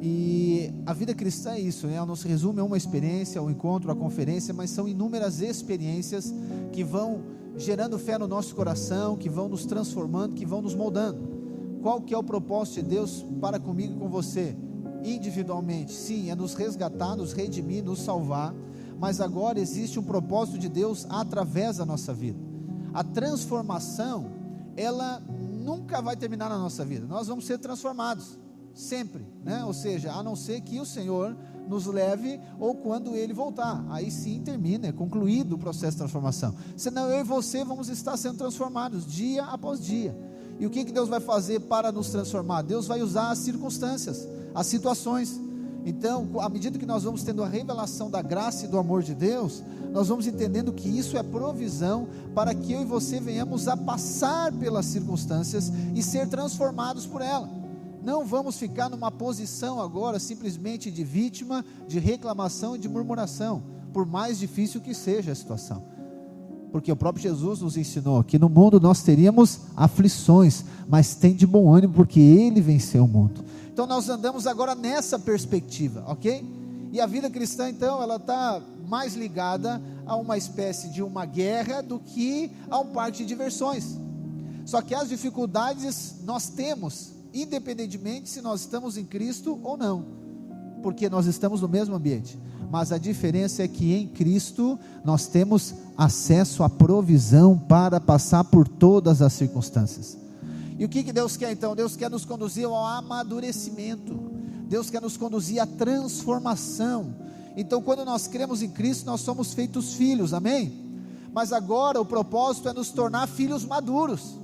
E a vida cristã é isso, né? Ela não se resume a uma experiência, ao encontro, à conferência, mas são inúmeras experiências que vão gerando fé no nosso coração, que vão nos transformando, que vão nos moldando. Qual que é o propósito de Deus para comigo e com você? Individualmente, sim, é nos resgatar, nos redimir, nos salvar, mas agora existe um propósito de Deus através da nossa vida. A transformação, ela nunca vai terminar na nossa vida, nós vamos ser transformados, sempre, né? Ou seja, a não ser que o Senhor nos leve, ou quando Ele voltar, aí sim termina, é concluído o processo de transformação, senão eu e você vamos estar sendo transformados, dia após dia. E o que Deus vai fazer para nos transformar? Deus vai usar as circunstâncias, as situações. Então, à medida que nós vamos tendo a revelação da graça e do amor de Deus, nós vamos entendendo que isso é provisão para que eu e você venhamos a passar pelas circunstâncias e ser transformados por ela. Não vamos ficar numa posição agora simplesmente de vítima, de reclamação e de murmuração, por mais difícil que seja a situação, porque o próprio Jesus nos ensinou que no mundo nós teríamos aflições, mas tem de bom ânimo, porque Ele venceu o mundo. Então nós andamos agora nessa perspectiva, ok? E a vida cristã então, ela está mais ligada a uma espécie de uma guerra do que a um parque de diversões. Só que as dificuldades nós temos, independentemente se nós estamos em Cristo ou não, porque nós estamos no mesmo ambiente, mas a diferença é que em Cristo nós temos acesso à provisão para passar por todas as circunstâncias. E o que Deus quer então? Deus quer nos conduzir ao amadurecimento, Deus quer nos conduzir à transformação. Então quando nós cremos em Cristo, nós somos feitos filhos, amém? Mas agora o propósito é nos tornar filhos maduros,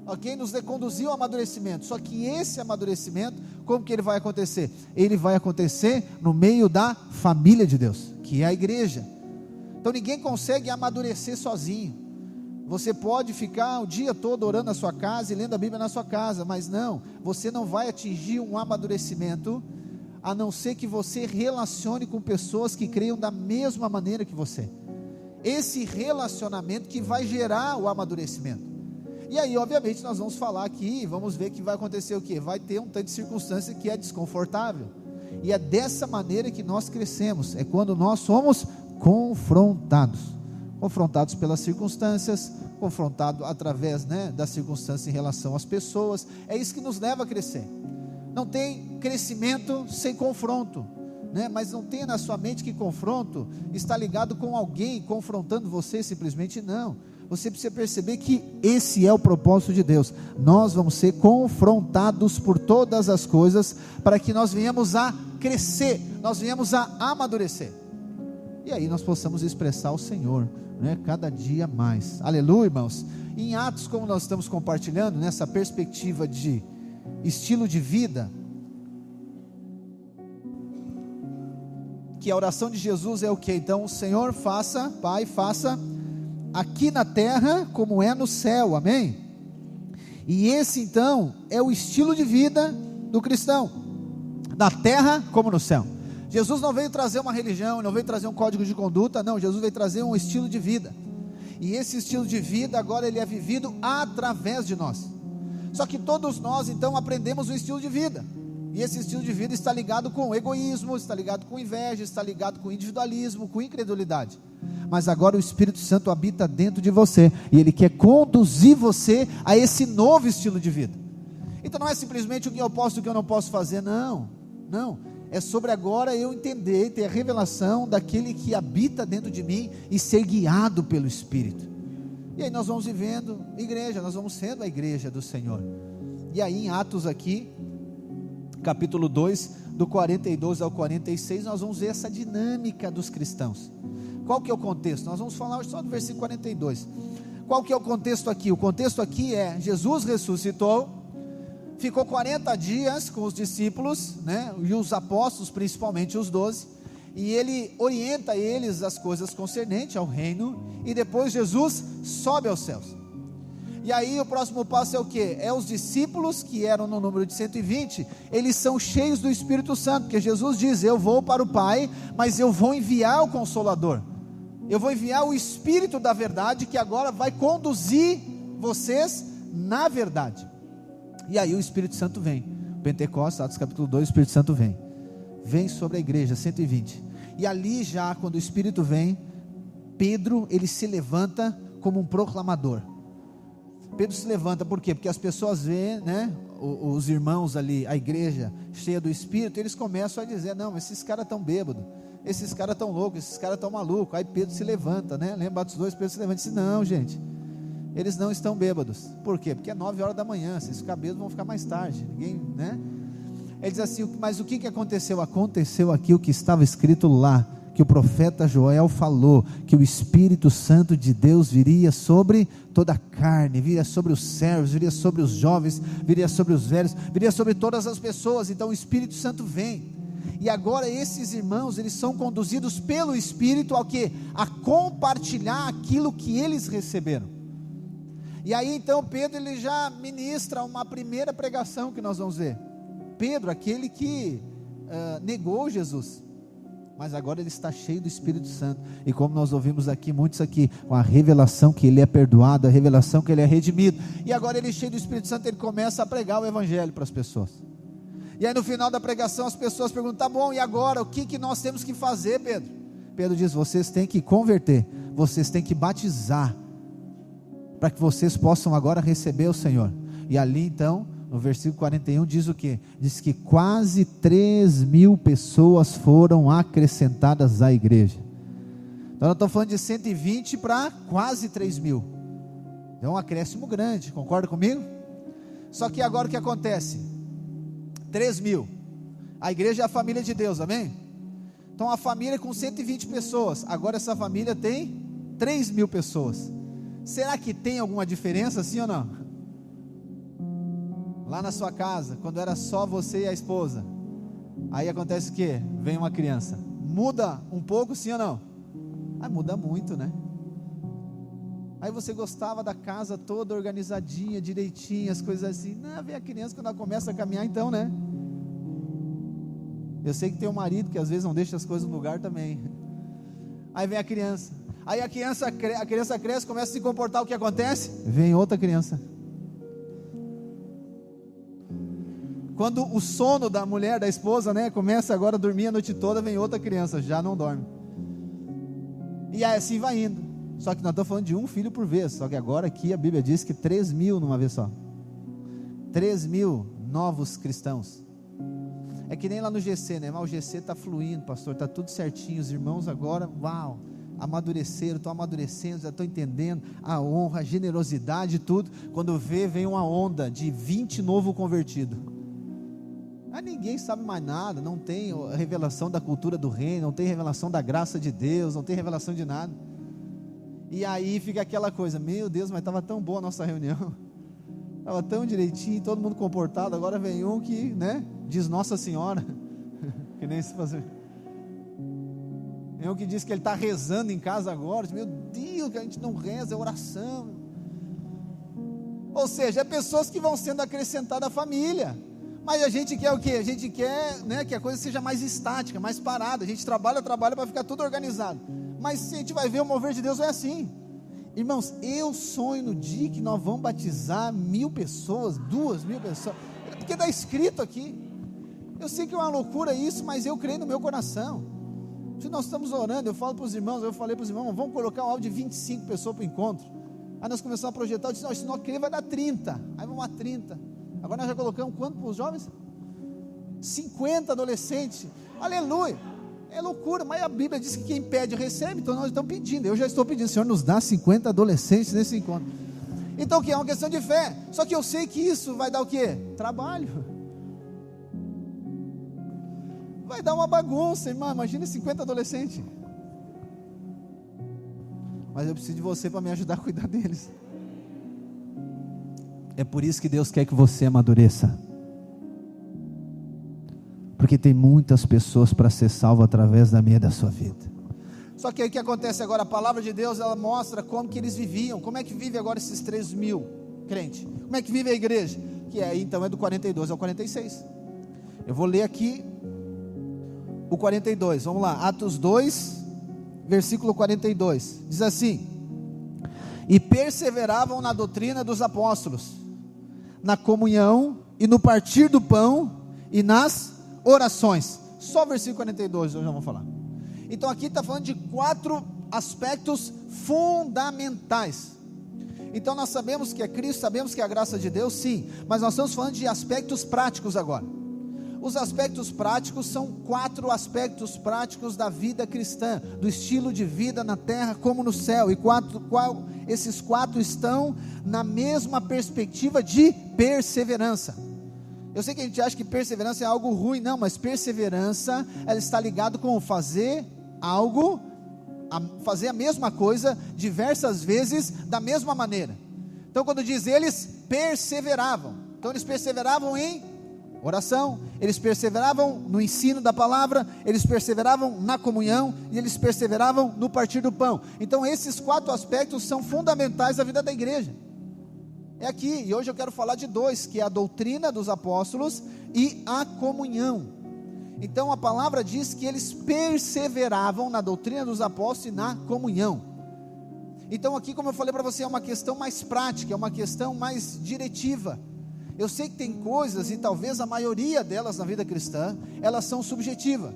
ok? Nos conduzir ao amadurecimento. Só que esse amadurecimento, como que ele vai acontecer? Ele vai acontecer no meio da família de Deus, que é a igreja. Então ninguém consegue amadurecer sozinho. Você pode ficar o dia todo orando na sua casa e lendo a Bíblia na sua casa, mas não, você não vai atingir um amadurecimento, a não ser que você relacione com pessoas que creiam da mesma maneira que você. Esse relacionamento que vai gerar o amadurecimento. E aí obviamente nós vamos falar aqui, vamos ver que vai acontecer o quê? Vai ter um tanto de circunstância que é desconfortável, e é dessa maneira que nós crescemos, é quando nós somos confrontados pelas circunstâncias, confrontado através, das circunstâncias em relação às pessoas. É isso que nos leva a crescer. Não tem crescimento sem confronto, mas não tenha na sua mente que confronto está ligado com alguém confrontando você, simplesmente não. Você precisa perceber que esse é o propósito de Deus. Nós vamos ser confrontados por todas as coisas, para que nós venhamos a crescer, nós venhamos a amadurecer, e aí nós possamos expressar o Senhor, cada dia mais. Aleluia, irmãos. E em Atos, como nós estamos compartilhando nessa perspectiva de estilo de vida, que a oração de Jesus é o que? Então, Senhor, faça, Pai, faça aqui na terra como é no céu, amém? E esse então é o estilo de vida do cristão, na terra como no céu. Jesus não veio trazer uma religião, não veio trazer um código de conduta, não, Jesus veio trazer um estilo de vida, e esse estilo de vida agora ele é vivido através de nós. Só que todos nós então aprendemos um estilo de vida, e esse estilo de vida está ligado com egoísmo, está ligado com inveja, está ligado com individualismo, com incredulidade. Mas agora o Espírito Santo habita dentro de você, e Ele quer conduzir você a esse novo estilo de vida. Então não é simplesmente o que eu posso e o que eu não posso fazer, não, é sobre agora eu entender, ter a revelação daquele que habita dentro de mim, e ser guiado pelo Espírito. E aí nós vamos vivendo igreja, nós vamos sendo a igreja do Senhor. E aí em Atos aqui, capítulo 2, do 42 ao 46, nós vamos ver essa dinâmica dos cristãos. Qual que é o contexto? Nós vamos falar hoje só do versículo 42. Qual que é o contexto aqui? O contexto aqui é, Jesus ressuscitou, ficou 40 dias com os discípulos, e os apóstolos, principalmente os 12, e Ele orienta eles as coisas concernentes ao reino, e depois Jesus sobe aos céus. E aí o próximo passo é o que? É os discípulos, que eram no número de 120, eles são cheios do Espírito Santo, porque Jesus diz, eu vou para o Pai, mas eu vou enviar o Consolador, eu vou enviar o Espírito da verdade, que agora vai conduzir vocês na verdade. E aí o Espírito Santo vem, Pentecostes, Atos capítulo 2, o Espírito Santo vem sobre a igreja, 120, e ali já, quando o Espírito vem, Pedro, ele se levanta como um proclamador. Pedro se levanta, por quê? Porque as pessoas veem, né, os irmãos ali, a igreja cheia do Espírito, eles começam a dizer, não, esses caras estão bêbados, esses caras estão loucos, esses caras estão malucos. Aí Pedro se levanta, né, lembra Atos 2, Pedro se levanta e diz, não gente, eles não estão bêbados. Por quê? Porque é 9 horas da manhã, se eles ficarem bêbados vão ficar mais tarde, ninguém, né? Ele diz assim, mas o que aconteceu? Aconteceu aqui o que estava escrito lá, que o profeta Joel falou, que o Espírito Santo de Deus viria sobre toda a carne, viria sobre os servos, viria sobre os jovens, viria sobre os velhos, viria sobre todas as pessoas. Então o Espírito Santo vem, e agora esses irmãos, eles são conduzidos pelo Espírito ao quê? A compartilhar aquilo que eles receberam. E aí então Pedro, ele já ministra uma primeira pregação que nós vamos ver. Pedro, aquele que negou Jesus, mas agora ele está cheio do Espírito Santo, e como nós ouvimos aqui, muitos aqui, com a revelação que ele é perdoado, a revelação que ele é redimido, e agora ele cheio do Espírito Santo, ele começa a pregar o Evangelho para as pessoas. E aí no final da pregação as pessoas perguntam, tá bom, e agora, o que nós temos que fazer, Pedro? Pedro diz, vocês têm que converter, vocês têm que batizar, para que vocês possam agora receber o Senhor. E ali então, no versículo 41 diz o quê? Diz que quase 3.000 pessoas foram acrescentadas à igreja. Então nós estamos falando de 120 para quase 3.000. É um acréscimo grande, concorda comigo? Só que agora o que acontece? 3.000, a igreja é a família de Deus, amém? Então a família com 120 pessoas, agora essa família tem 3.000 pessoas. Será que tem alguma diferença, sim ou não? Lá na sua casa, quando era só você e a esposa, aí acontece o quê? Vem uma criança, muda um pouco, sim ou não? Muda muito, né? Aí você gostava da casa toda organizadinha, direitinha, as coisas assim. Não, vem a criança quando ela começa a caminhar, então, né? Eu sei que tem um marido que às vezes não deixa as coisas no lugar também. Aí vem a criança, aí a criança cresce, começa a se comportar, o que acontece? Vem outra criança. Quando o sono da mulher, da esposa, né, começa agora a dormir a noite toda, vem outra criança, já não dorme. E aí assim vai indo. Só que nós estamos falando de um filho por vez. Só que agora aqui a Bíblia diz que 3.000 numa vez só. 3.000 novos cristãos. É que nem lá no GC, né? Mas o GC está fluindo, pastor, está tudo certinho. Os irmãos agora, uau, amadureceram, estão amadurecendo, já estão entendendo a honra, a generosidade, tudo. Quando vem uma onda de 20 novos convertidos. Aí ninguém sabe mais nada, não tem a revelação da cultura do reino, não tem revelação da graça de Deus, não tem revelação de nada. E aí fica aquela coisa, meu Deus, mas estava tão boa a nossa reunião, estava tão direitinho, todo mundo comportado. Agora vem um que, né, diz Nossa Senhora, que nem se fazer. Tem um que diz que ele está rezando em casa agora, meu Deus, que a gente não reza, é oração. Ou seja, é pessoas que vão sendo acrescentadas à família. Mas a gente quer o quê? A gente quer, né, que a coisa seja mais estática, mais parada. A gente trabalha para ficar tudo organizado. Mas se a gente vai ver, o mover de Deus é assim. Irmãos, eu sonho no dia que nós vamos batizar 1.000 pessoas, 2.000 pessoas, porque está escrito aqui. Eu sei que é uma loucura isso, mas eu creio no meu coração. Se nós estamos orando, eu falei para os irmãos, vamos colocar um alvo de 25 pessoas para o encontro. Aí nós começamos a projetar, eu disse, se nós crer vai dar 30, aí vamos a 30. Agora nós já colocamos quanto para os jovens? 50 adolescentes, aleluia, é loucura, mas a Bíblia diz que quem pede recebe, então nós estamos pedindo, eu já estou pedindo, Senhor, nos dá 50 adolescentes nesse encontro. Então o que é uma questão de fé, só que eu sei que isso vai dar o quê? Trabalho, vai dar uma bagunça, irmão, imagina 50 adolescentes, mas eu preciso de você para me ajudar a cuidar deles. É por isso que Deus quer que você amadureça, porque tem muitas pessoas para ser salvo através da minha e da sua vida. Só que aí o que acontece agora? A palavra de Deus, ela mostra como que eles viviam, como é que vive agora esses 3.000 crentes, como é que vive a igreja, que aí então é do 42 ao 46, eu vou ler aqui o 42, vamos lá, Atos 2, versículo 42, diz assim: e perseveravam na doutrina dos apóstolos, na comunhão, e no partir do pão, e nas orações. Só o versículo 42 hoje nós vamos falar. Então aqui está falando de 4 aspectos fundamentais. Então nós sabemos que é Cristo, sabemos que é a graça de Deus, sim, mas nós estamos falando de aspectos práticos agora. Os aspectos práticos são 4 aspectos práticos da vida cristã, do estilo de vida na terra como no céu, e esses 4 estão na mesma perspectiva de perseverança. Eu sei que a gente acha que perseverança é algo ruim, não, mas perseverança, ela está ligada com fazer algo, fazer a mesma coisa diversas vezes da mesma maneira. Então quando diz eles perseveravam, então eles perseveravam em oração, eles perseveravam no ensino da palavra, eles perseveravam na comunhão, e eles perseveravam no partir do pão. Então esses 4 aspectos são fundamentais da vida da igreja. É aqui, e hoje eu quero falar de 2, que é a doutrina dos apóstolos e a comunhão. Então a palavra diz que eles perseveravam na doutrina dos apóstolos e na comunhão. Então aqui, como eu falei para você, é uma questão mais prática, é uma questão mais diretiva. Eu sei que tem coisas, e talvez a maioria delas na vida cristã, elas são subjetivas,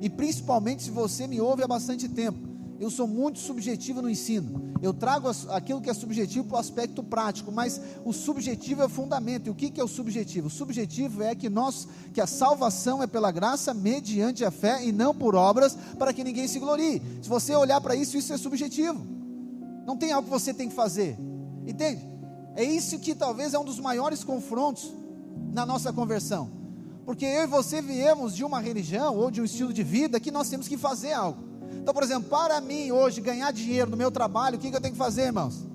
e principalmente se você me ouve há bastante tempo, eu sou muito subjetivo no ensino, eu trago aquilo que é subjetivo para o aspecto prático, mas o subjetivo é o fundamento. E o que é o subjetivo? O subjetivo é que a salvação é pela graça, mediante a fé, e não por obras, para que ninguém se glorie. Se você olhar para isso, isso é subjetivo, não tem algo que você tem que fazer, entende? É isso que talvez é um dos maiores confrontos na nossa conversão, porque eu e você viemos de uma religião, ou de um estilo de vida, que nós temos que fazer algo. Então, por exemplo, para mim hoje, ganhar dinheiro no meu trabalho, o que eu tenho que fazer, irmãos?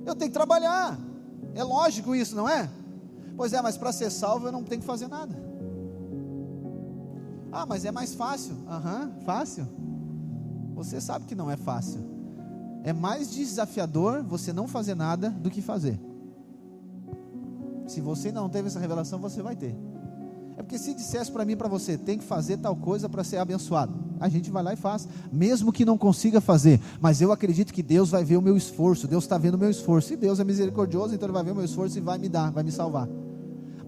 Eu tenho que trabalhar, é lógico isso, não é? Pois é, mas para ser salvo eu não tenho que fazer nada. Ah, mas é mais fácil. Fácil? Você sabe que não é fácil. É mais desafiador você não fazer nada do que fazer. Se você não teve essa revelação, você vai ter. É porque se dissesse para mim e para você, tem que fazer tal coisa para ser abençoado, a gente vai lá e faz, mesmo que não consiga fazer, mas eu acredito que Deus vai ver o meu esforço, Deus está vendo o meu esforço, e Deus é misericordioso, então Ele vai ver o meu esforço e vai me dar, vai me salvar.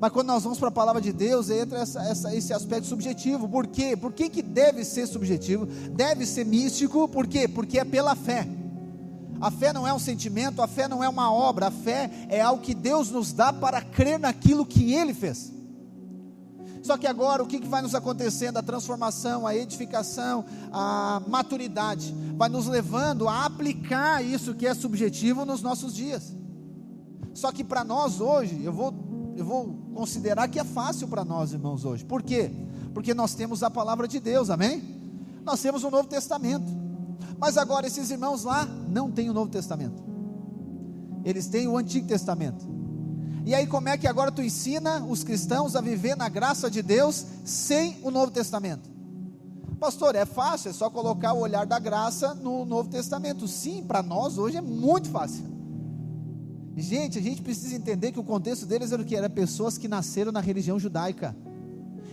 Mas quando nós vamos para a palavra de Deus, entra esse aspecto subjetivo. Por quê? Por que deve ser subjetivo? Deve ser místico, por quê? Porque é pela fé. A fé não é um sentimento, a fé não é uma obra, a fé é algo que Deus nos dá para crer naquilo que Ele fez. Só que agora o que vai nos acontecendo? A transformação, a edificação, a maturidade, vai nos levando a aplicar isso que é subjetivo nos nossos dias. Só que para nós hoje, eu vou considerar que é fácil para nós, irmãos, hoje. Por quê? Porque nós temos a palavra de Deus, amém? Nós temos o Novo Testamento. Mas agora esses irmãos lá não têm o Novo Testamento, eles têm o Antigo Testamento. E aí como é que agora tu ensina os cristãos a viver na graça de Deus sem o Novo Testamento? Pastor, é fácil, é só colocar o olhar da graça no Novo Testamento. Sim, para nós hoje é muito fácil. Gente, a gente precisa entender que o contexto deles era o que? Era pessoas que nasceram na religião judaica.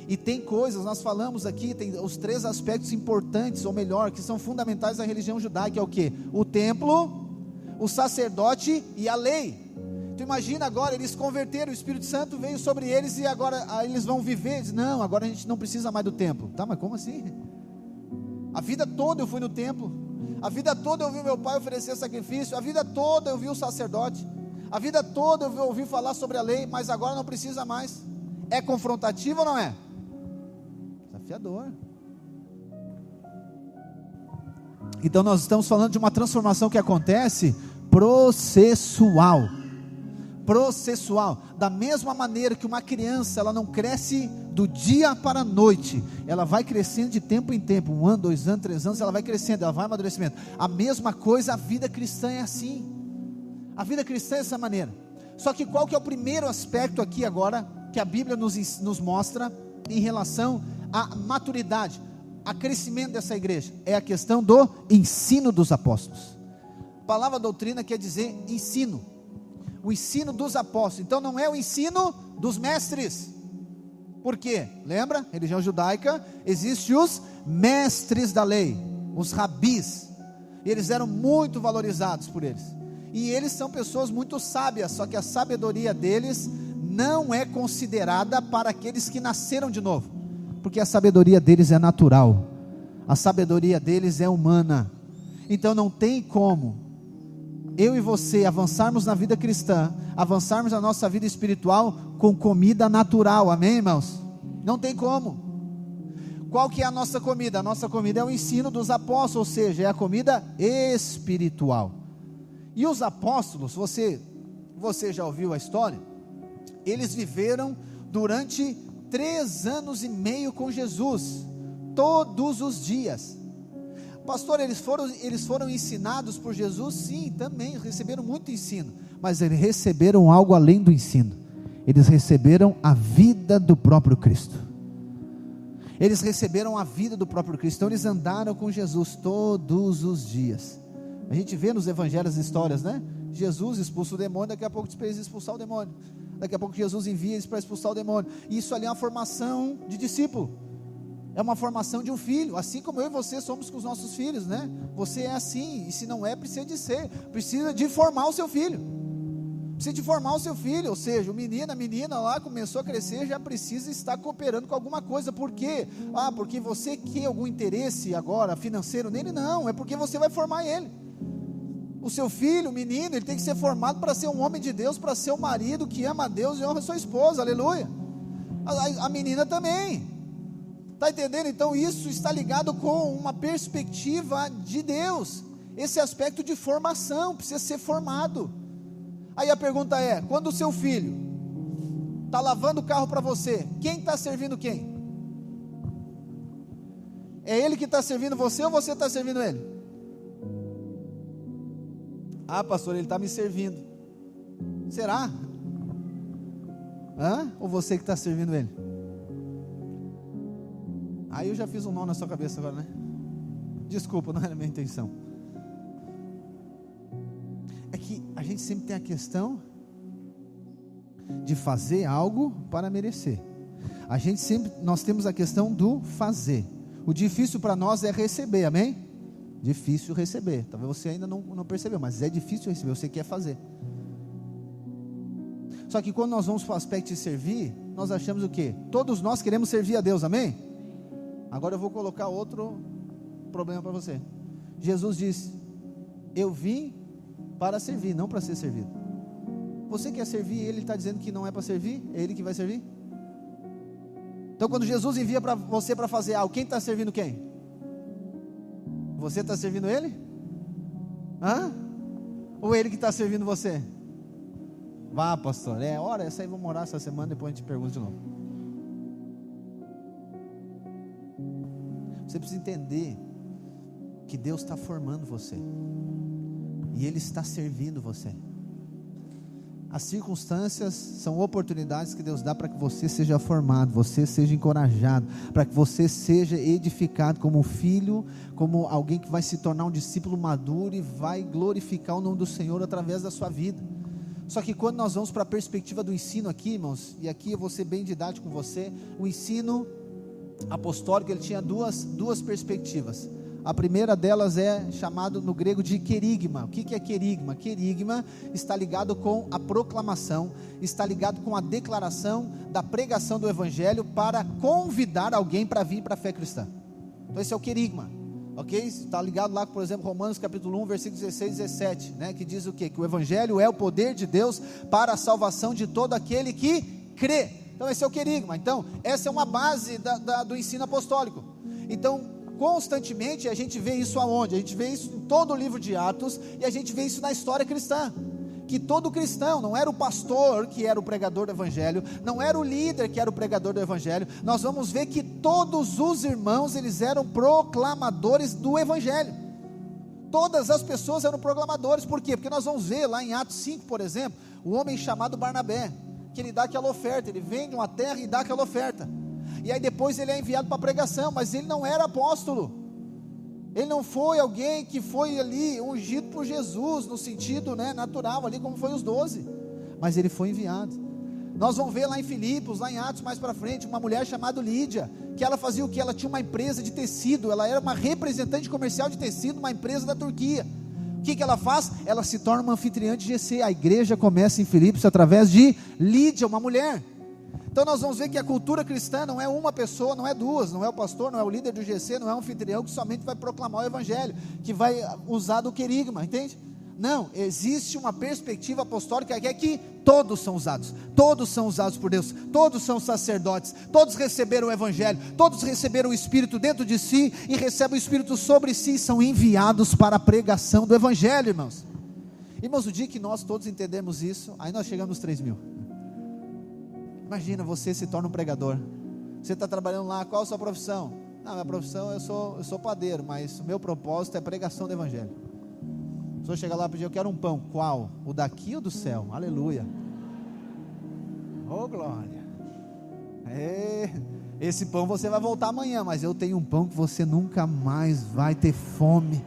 E tem coisas, nós falamos aqui, tem os 3 aspectos importantes, ou melhor, que são fundamentais da religião judaica, é o que? O templo, o sacerdote e a lei. Tu imagina agora, eles converteram, o Espírito Santo veio sobre eles, e agora eles vão viver, não, agora a gente não precisa mais do templo. Tá, mas como assim? A vida toda eu fui no templo, a vida toda eu vi meu pai oferecer sacrifício, a vida toda eu vi o sacerdote, a vida toda eu ouvi falar sobre a lei, mas agora não precisa mais. É confrontativo ou não é? Desafiador. Então nós estamos falando de uma transformação que acontece processual. Da mesma maneira que uma criança, ela não cresce do dia para a noite, ela vai crescendo de tempo em tempo, 1 ano, 2 anos, 3 anos, ela vai crescendo, ela vai amadurecimento. A mesma coisa, a vida cristã é assim. A vida cristã é dessa maneira. Só que qual que é o primeiro aspecto aqui agora, que a Bíblia nos mostra em relação à maturidade, a crescimento dessa igreja? É a questão do ensino dos apóstolos. A palavra doutrina quer dizer ensino, o ensino dos apóstolos. Então não é o ensino dos mestres. Por quê? Lembra? Religião judaica, existem os mestres da lei, os rabis, e eles eram muito valorizados por eles, e eles são pessoas muito sábias, só que a sabedoria deles não é considerada para aqueles que nasceram de novo, porque a sabedoria deles é natural, a sabedoria deles é humana. Então não tem como eu e você avançarmos na vida cristã, avançarmos na nossa vida espiritual com comida natural, amém, irmãos? Não tem como. Qual que é a nossa comida? A nossa comida é o ensino dos apóstolos, ou seja, é a comida espiritual. E os apóstolos, você já ouviu a história? Eles viveram durante 3 anos e meio com Jesus, todos os dias. Pastor, eles foram ensinados por Jesus? Sim, também, receberam muito ensino, mas eles receberam algo além do ensino, eles receberam a vida do próprio Cristo. Eles receberam a vida do próprio Cristo, então eles andaram com Jesus todos os dias. A gente vê nos evangelhos as histórias, né? Jesus expulsa o demônio, daqui a pouco precisa expulsar o demônio, daqui a pouco Jesus envia eles para expulsar o demônio. E isso ali é uma formação de discípulo, é uma formação de um filho, assim como eu e você somos com os nossos filhos, né? Você é assim, e se não é, precisa de ser, precisa de formar o seu filho, precisa de formar o seu filho, ou seja, o menino, a menina lá começou a crescer, já precisa estar cooperando com alguma coisa. Por quê? Porque você quer algum interesse agora financeiro nele? Não, é porque você vai formar ele. O seu filho, o menino, ele tem que ser formado para ser um homem de Deus, para ser um marido que ama a Deus e honra a sua esposa, aleluia. A menina também, está entendendo? Então isso está ligado com uma perspectiva de Deus, esse aspecto de formação, precisa ser formado. Aí a pergunta é, quando o seu filho está lavando o carro para você, quem está servindo quem? É ele que está servindo você ou você está servindo ele? Pastor, ele está me servindo. Será? Ou você que está servindo ele? Aí eu já fiz um nó na sua cabeça agora, né? Desculpa, não era a minha intenção. É que a gente sempre tem a questão de fazer algo para merecer. Nós temos a questão do fazer. O difícil para nós é receber, amém? Difícil receber, talvez você ainda não percebeu, mas é difícil receber, você quer fazer. Só que quando nós vamos para o aspecto de servir, nós achamos o quê? Todos nós queremos servir a Deus, amém? Agora eu vou colocar outro problema para você. Jesus disse, eu vim para servir, não para ser servido. Você quer servir, ele está dizendo que não é para servir, é ele que vai servir? Então quando Jesus envia para você para fazer algo, quem está servindo quem? Você está servindo ele? Ou ele que está servindo você? Vá, pastor, essa aí vamos orar essa semana, depois a gente pergunta de novo. Você precisa entender que Deus está formando você, e Ele está servindo você. As circunstâncias são oportunidades que Deus dá para que você seja formado, você seja encorajado, para que você seja edificado como filho, como alguém que vai se tornar um discípulo maduro e vai glorificar o nome do Senhor através da sua vida. Só que quando nós vamos para a perspectiva do ensino aqui, irmãos, e aqui eu vou ser bem didático com você, o ensino apostólico, ele tinha duas perspectivas. A primeira delas é chamado no grego de querigma. O que é querigma? Querigma está ligado com a proclamação, está ligado com a declaração da pregação do evangelho para convidar alguém para vir para a fé cristã. Então esse é o querigma, ok? Está ligado lá, por exemplo, Romanos capítulo 1, versículos 16 e 17, né? Que diz o quê? Que o evangelho é o poder de Deus para a salvação de todo aquele que crê. Então esse é o querigma. Então essa é uma base do ensino apostólico. Então constantemente a gente vê isso aonde? A gente vê isso em todo o livro de Atos, e a gente vê isso na história cristã, que todo cristão, não era o pastor que era o pregador do evangelho, não era o líder que era o pregador do evangelho, nós vamos ver que todos os irmãos, eles eram proclamadores do evangelho, todas as pessoas eram proclamadores. Por quê? Porque nós vamos ver lá em Atos 5, por exemplo, o homem chamado Barnabé, que ele dá aquela oferta, ele vende uma terra e dá aquela oferta, e aí depois ele é enviado para a pregação, mas ele não era apóstolo, ele não foi alguém que foi ali ungido por Jesus, no sentido natural, ali como foi os 12, mas ele foi enviado. Nós vamos ver lá em Filipos, lá em Atos mais para frente, uma mulher chamada Lídia, que ela fazia o que? Ela tinha uma empresa de tecido, ela era uma representante comercial de tecido, uma empresa da Turquia. O que ela faz? Ela se torna uma anfitriã de GC. A igreja começa em Filipos através de Lídia, uma mulher. Então nós vamos ver que a cultura cristã não é uma pessoa, não é duas, não é o pastor, não é o líder do GC, não é um anfitrião que somente vai proclamar o evangelho, que vai usar do querigma, entende? Não, existe uma perspectiva apostólica que é que todos são usados por Deus, todos são sacerdotes, todos receberam o evangelho, todos receberam o Espírito dentro de si, e recebem o Espírito sobre si, e são enviados para a pregação do evangelho, irmãos. Irmãos, o dia que nós todos entendemos isso, aí nós chegamos nos 3.000, imagina, você se torna um pregador, você está trabalhando lá, qual a sua profissão? Não, minha profissão, eu sou padeiro, mas o meu propósito é pregação do evangelho. A pessoa chega lá e diz, eu quero um pão, qual? O daqui ou do céu? Aleluia, oh glória, esse pão você vai voltar amanhã, mas eu tenho um pão que você nunca mais vai ter fome.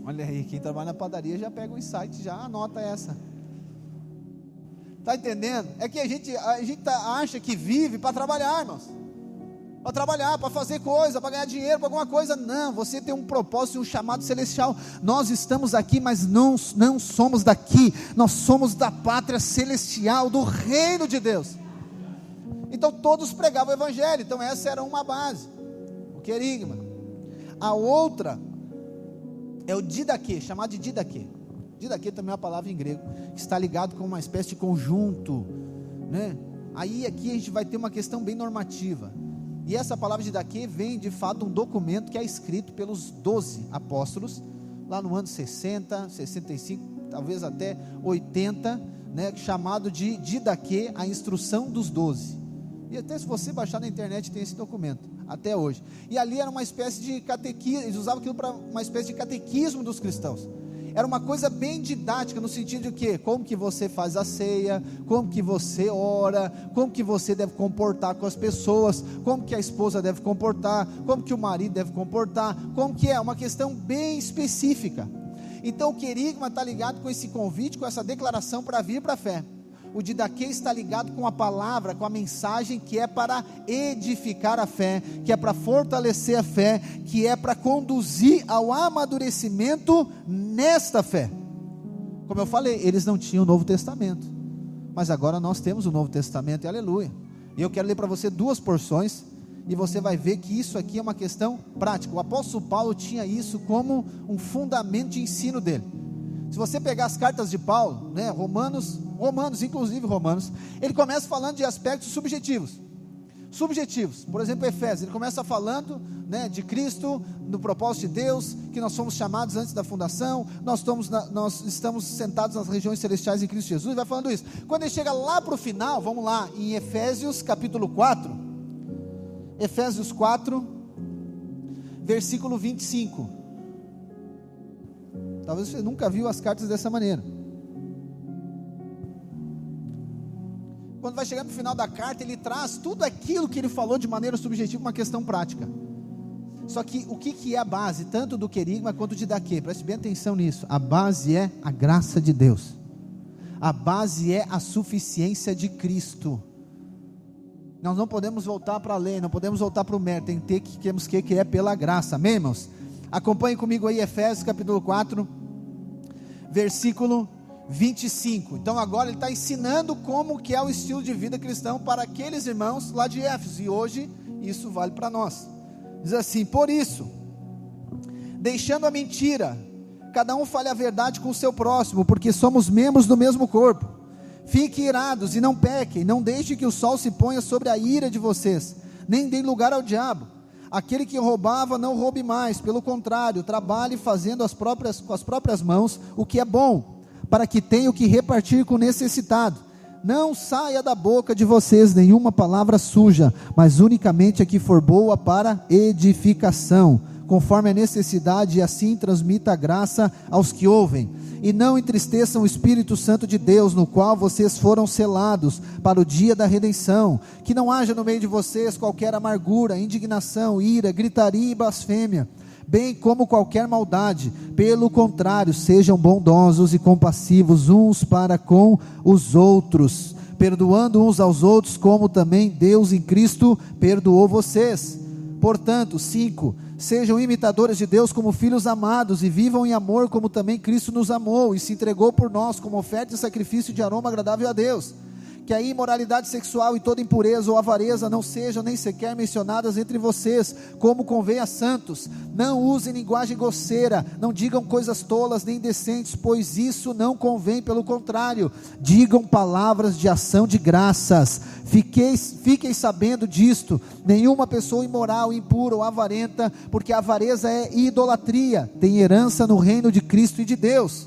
Olha aí, quem trabalha na padaria já pega o insight, já anota essa. Está entendendo? É que a gente acha que vive para trabalhar, irmãos, para trabalhar, para fazer coisa, para ganhar dinheiro, para alguma coisa. Não, você tem um propósito e um chamado celestial. Nós estamos aqui, mas não somos daqui, nós somos da pátria celestial, do reino de Deus. Então todos pregavam o evangelho, então essa era uma base, o querigma. A outra é o didaquê, chamado de didaquê. Didaquê também é uma palavra em grego, que está ligado com uma espécie de conjunto, né? Aí aqui a gente vai ter uma questão bem normativa. E essa palavra de didaquê vem de fato de um documento que é escrito pelos 12 apóstolos, lá no ano 60, 65, talvez até 80, né, chamado de didaquê, a instrução dos 12. E até se você baixar na internet tem esse documento, até hoje. E ali era uma espécie de catequismo, eles usavam aquilo para uma espécie de catequismo dos cristãos. Era uma coisa bem didática, no sentido de que, como que você faz a ceia, como que você ora, como que você deve comportar com as pessoas, como que a esposa deve comportar, como que o marido deve comportar, como que é uma questão bem específica. Então o querigma está ligado com esse convite, com essa declaração para vir para a fé. O didaquê está ligado com a palavra, com a mensagem que é para edificar a fé, que é para fortalecer a fé, que é para conduzir ao amadurecimento nesta fé. Como eu falei, eles não tinham o Novo Testamento, mas agora nós temos o Novo Testamento, e aleluia. E eu quero ler para você 2 porções, e você vai ver que isso aqui é uma questão prática. O apóstolo Paulo tinha isso como um fundamento de ensino dele. Se você pegar as cartas de Paulo, né, Romanos, ele começa falando de aspectos subjetivos, por exemplo Efésios, ele começa falando, né, de Cristo, do propósito de Deus, que nós fomos chamados antes da fundação, nós estamos sentados nas regiões celestiais em Cristo Jesus, vai falando isso. Quando ele chega lá para o final, vamos lá, em Efésios capítulo 4, Efésios 4, versículo 25, talvez você nunca viu as cartas dessa maneira. Quando vai chegando no final da carta, ele traz tudo aquilo que ele falou de maneira subjetiva, uma questão prática. Só que o que é a base, tanto do querigma quanto de didaquê? Preste bem atenção nisso. A base é a graça de Deus, a base é a suficiência de Cristo. Nós não podemos voltar para a lei, não podemos voltar para o mérito, temos que é pela graça, amém, irmãos? Acompanhe comigo aí Efésios capítulo 4, versículo 25. Então agora ele está ensinando como que é o estilo de vida cristão para aqueles irmãos lá de Éfeso, e hoje isso vale para nós. Diz assim: por isso, deixando a mentira, cada um fale a verdade com o seu próximo, porque somos membros do mesmo corpo. Fiquem irados e não pequem, não deixem que o sol se ponha sobre a ira de vocês, nem deem lugar ao diabo. Aquele que roubava, não roube mais, pelo contrário, trabalhe fazendo com as próprias mãos o que é bom, para que tenha o que repartir com o necessitado. Não saia da boca de vocês nenhuma palavra suja, mas unicamente a que for boa para edificação, conforme a necessidade, e assim transmita a graça aos que ouvem. E não entristeçam o Espírito Santo de Deus, no qual vocês foram selados para o dia da redenção. Que não haja no meio de vocês qualquer amargura, indignação, ira, gritaria e blasfêmia, bem como qualquer maldade. Pelo contrário, sejam bondosos e compassivos uns para com os outros, perdoando uns aos outros, como também Deus em Cristo perdoou vocês. Portanto, 5, sejam imitadores de Deus como filhos amados, e vivam em amor como também Cristo nos amou, e se entregou por nós como oferta e sacrifício de aroma agradável a Deus. Que a imoralidade sexual e toda impureza ou avareza não sejam nem sequer mencionadas entre vocês, como convém a santos. Não usem linguagem grosseira, não digam coisas tolas nem indecentes, pois isso não convém, pelo contrário, digam palavras de ação de graças. Fiquem sabendo disto: nenhuma pessoa imoral, impura ou avarenta, porque a avareza é idolatria, tem herança no reino de Cristo e de Deus.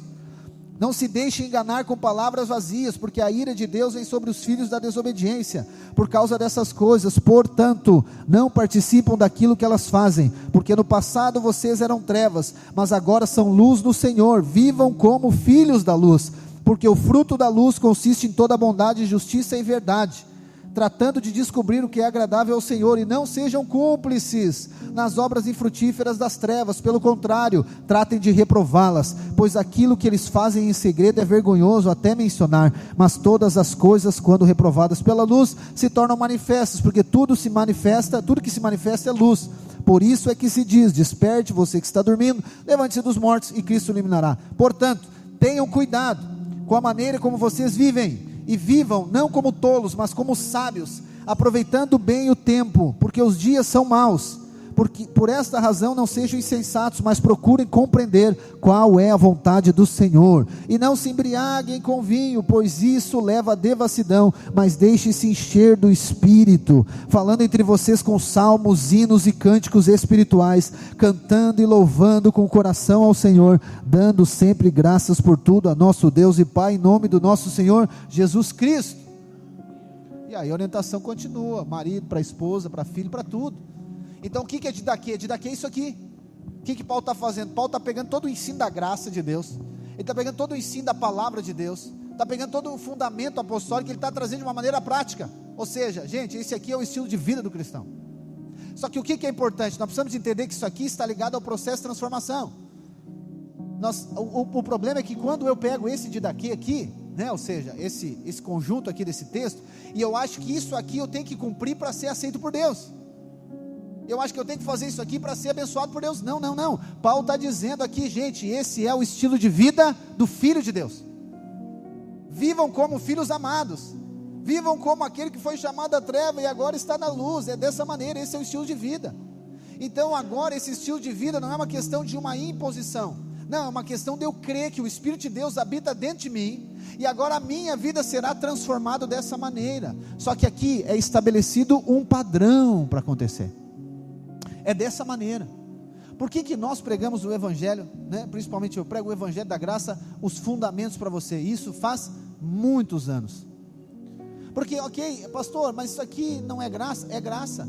Não se deixe enganar com palavras vazias, porque a ira de Deus vem sobre os filhos da desobediência. Por causa dessas coisas, portanto, não participam daquilo que elas fazem, porque no passado vocês eram trevas, mas agora são luz no Senhor. Vivam como filhos da luz, porque o fruto da luz consiste em toda bondade, justiça e verdade, tratando de descobrir o que é agradável ao Senhor, e não sejam cúmplices nas obras infrutíferas das trevas. Pelo contrário, tratem de reprová-las, pois aquilo que eles fazem em segredo é vergonhoso até mencionar, mas todas as coisas, quando reprovadas pela luz, se tornam manifestas, porque tudo que se manifesta é luz. Por isso é que se diz: desperte você que está dormindo, levante-se dos mortos e Cristo iluminará. Portanto, tenham cuidado com a maneira como vocês vivem, e vivam não como tolos, mas como sábios, aproveitando bem o tempo, porque os dias são maus. Por esta razão não sejam insensatos, mas procurem compreender qual é a vontade do Senhor. E não se embriaguem com vinho, pois isso leva à devassidão, mas deixem-se encher do Espírito, falando entre vocês com salmos, hinos e cânticos espirituais, cantando e louvando com o coração ao Senhor, dando sempre graças por tudo a nosso Deus e Pai, em nome do nosso Senhor Jesus Cristo. E aí a orientação continua: marido para a esposa, para filho, para tudo. Então o que é didaquê? Didaquê é isso aqui. O que Paulo está fazendo? Paulo está pegando todo o ensino da graça de Deus, ele está pegando todo o ensino da palavra de Deus, está pegando todo o fundamento apostólico, que ele está trazendo de uma maneira prática. Ou seja, gente, esse aqui é o estilo de vida do cristão. Só que o que é importante? Nós precisamos entender que isso aqui está ligado ao processo de transformação. O problema é que quando eu pego esse didaquê aqui, né, ou seja, esse conjunto aqui desse texto, e eu acho que isso aqui eu tenho que cumprir para ser aceito por Deus, eu acho que eu tenho que fazer isso aqui para ser abençoado por Deus. Não. Paulo está dizendo aqui, gente, esse é o estilo de vida do Filho de Deus. Vivam como filhos amados, vivam como aquele que foi chamado da treva e agora está na luz. É dessa maneira, esse é o estilo de vida. Então agora esse estilo de vida não é uma questão de uma imposição, não, é uma questão de eu crer que o Espírito de Deus habita dentro de mim, e agora a minha vida será transformada dessa maneira. Só que aqui é estabelecido um padrão para acontecer. É dessa maneira. Por que nós pregamos o Evangelho, né? Principalmente eu prego o Evangelho da graça, os fundamentos para você? Isso faz muitos anos. Porque, ok, pastor, mas isso aqui não é graça? É graça,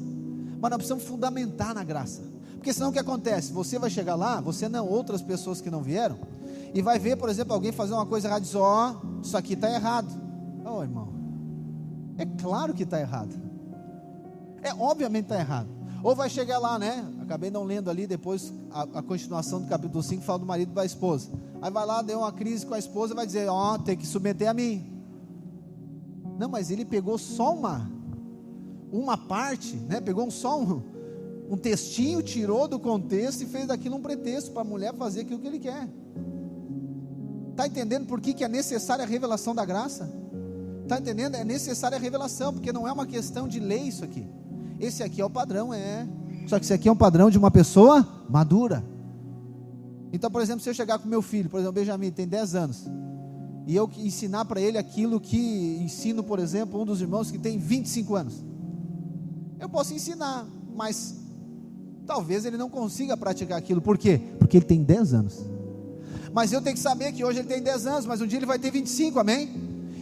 mas nós precisamos fundamentar na graça. Porque senão o que acontece? Você vai chegar lá, você não, outras pessoas que não vieram, e vai ver, por exemplo, alguém fazer uma coisa errada e diz: ó, isso aqui está errado. Ô irmão, é claro que está errado, obviamente está errado. Ou vai chegar lá, né? Acabei não lendo ali depois a continuação do capítulo 5, fala do marido e da esposa. Aí vai lá, deu uma crise com a esposa e vai dizer: ó, tem que submeter a mim. Não, mas ele pegou só uma parte, né? Pegou só um textinho, tirou do contexto e fez daquilo um pretexto para a mulher fazer aquilo que ele quer. Está entendendo por que é necessária a revelação da graça? Está entendendo? É necessária a revelação, porque não é uma questão de lei isso aqui. Esse aqui é o padrão, só que esse aqui é um padrão de uma pessoa madura. Então, por exemplo, se eu chegar com meu filho, por exemplo, Benjamin tem 10 anos, e eu ensinar para ele aquilo que ensino, por exemplo, um dos irmãos que tem 25 anos, eu posso ensinar, mas talvez ele não consiga praticar aquilo. Por quê? Porque ele tem 10 anos. Mas eu tenho que saber que hoje ele tem 10 anos, mas um dia ele vai ter 25, amém?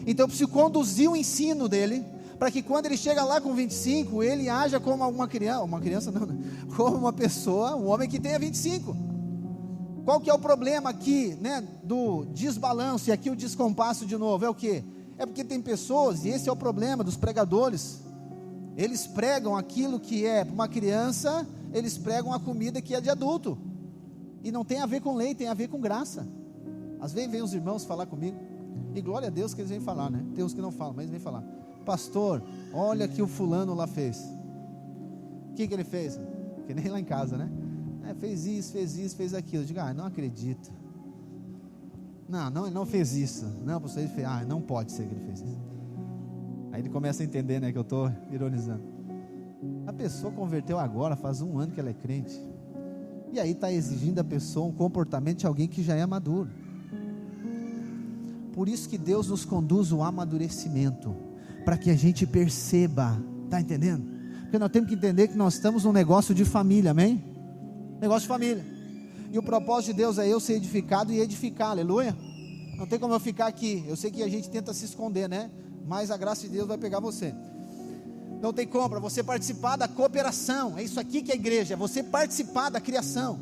Então eu preciso conduzir o ensino dele, para que quando ele chega lá com 25, ele haja como uma criança não, como uma pessoa, um homem que tenha 25. Qual que é o problema aqui, né, do desbalanço, e aqui o descompasso de novo, é o que? É porque tem pessoas, e esse é o problema dos pregadores, eles pregam aquilo que é para uma criança, eles pregam a comida que é de adulto, e não tem a ver com lei, tem a ver com graça. Às vezes vem os irmãos falar comigo, e glória a Deus que eles vêm falar, né? Tem uns que não falam, mas eles vêm falar: pastor, olha que o fulano lá fez. O que ele fez? que nem lá em casa, né? Fez isso, fez aquilo. Eu digo, não acredito. Não, ele não fez isso. Não, pastor, ele fez. Não pode ser que ele fez isso. Aí ele começa a entender, né, que eu estou ironizando. A pessoa converteu agora, faz 1 ano que ela é crente. E aí está exigindo da pessoa um comportamento de alguém que já é maduro. Por isso que Deus nos conduz ao amadurecimento, para que a gente perceba, está entendendo? Porque nós temos que entender que nós estamos num negócio de família, amém? Negócio de família. E o propósito de Deus é eu ser edificado e edificar, aleluia. Não tem como eu ficar aqui. Eu sei que a gente tenta se esconder, né? Mas a graça de Deus vai pegar você. Não tem como, para você participar da cooperação. É isso aqui que é a igreja, é você participar da criação.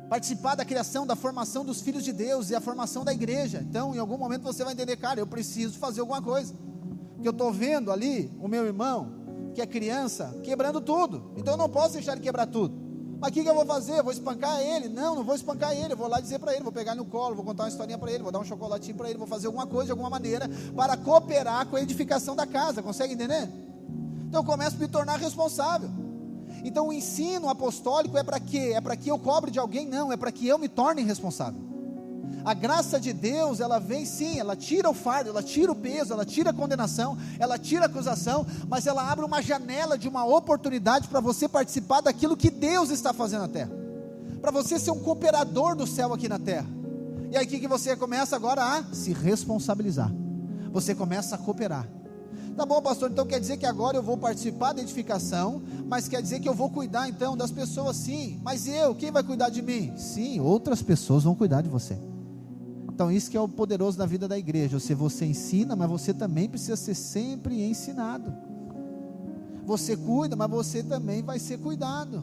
Participar da criação, da formação dos filhos de Deus e a formação da igreja. Então, em algum momento você vai entender, cara, eu preciso fazer alguma coisa. Porque eu estou vendo ali o meu irmão, que é criança, quebrando tudo. Então eu não posso deixar ele quebrar tudo. Mas o que eu vou fazer? Eu vou espancar ele? Não vou espancar ele. Eu vou lá dizer para ele, vou pegar ele no colo, vou contar uma historinha para ele, vou dar um chocolatinho para ele, vou fazer alguma coisa de alguma maneira para cooperar com a edificação da casa. Consegue entender? Então eu começo a me tornar responsável. Então o ensino apostólico é para quê? É para que eu cobre de alguém? Não, é para que eu me torne responsável. A graça de Deus, ela vem sim, ela tira o fardo, ela tira o peso, ela tira a condenação, ela tira a acusação, mas ela abre uma janela de uma oportunidade para você participar daquilo que Deus está fazendo na terra, para você ser um cooperador do céu aqui na terra. E aí que você começa agora a se responsabilizar, você começa a cooperar. Tá bom, pastor, então quer dizer que agora eu vou participar da edificação, mas quer dizer que eu vou cuidar então das pessoas? Sim, mas quem vai cuidar de mim? Sim, outras pessoas vão cuidar de você. Então isso que é o poderoso da vida da igreja, você ensina, mas você também precisa ser sempre ensinado. Você cuida, mas você também vai ser cuidado.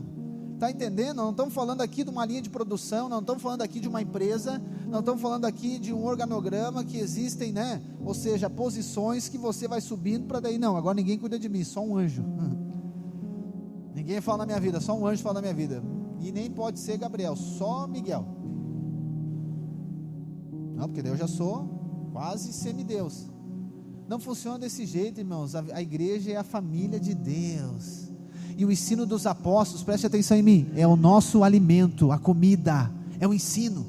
Está entendendo? Não estamos falando aqui de uma linha de produção, não estamos falando aqui de uma empresa, não estamos falando aqui de um organograma que existem, né? Ou seja, posições que você vai subindo para daí, não, agora ninguém cuida de mim, só um anjo. Ninguém fala na minha vida, só um anjo fala na minha vida. E nem pode ser Gabriel, só Miguel. Não, porque daí eu já sou quase semideus. Não funciona desse jeito, irmãos. A igreja é a família de Deus. E o ensino dos apóstolos, preste atenção em mim, é o nosso alimento, a comida, é o ensino.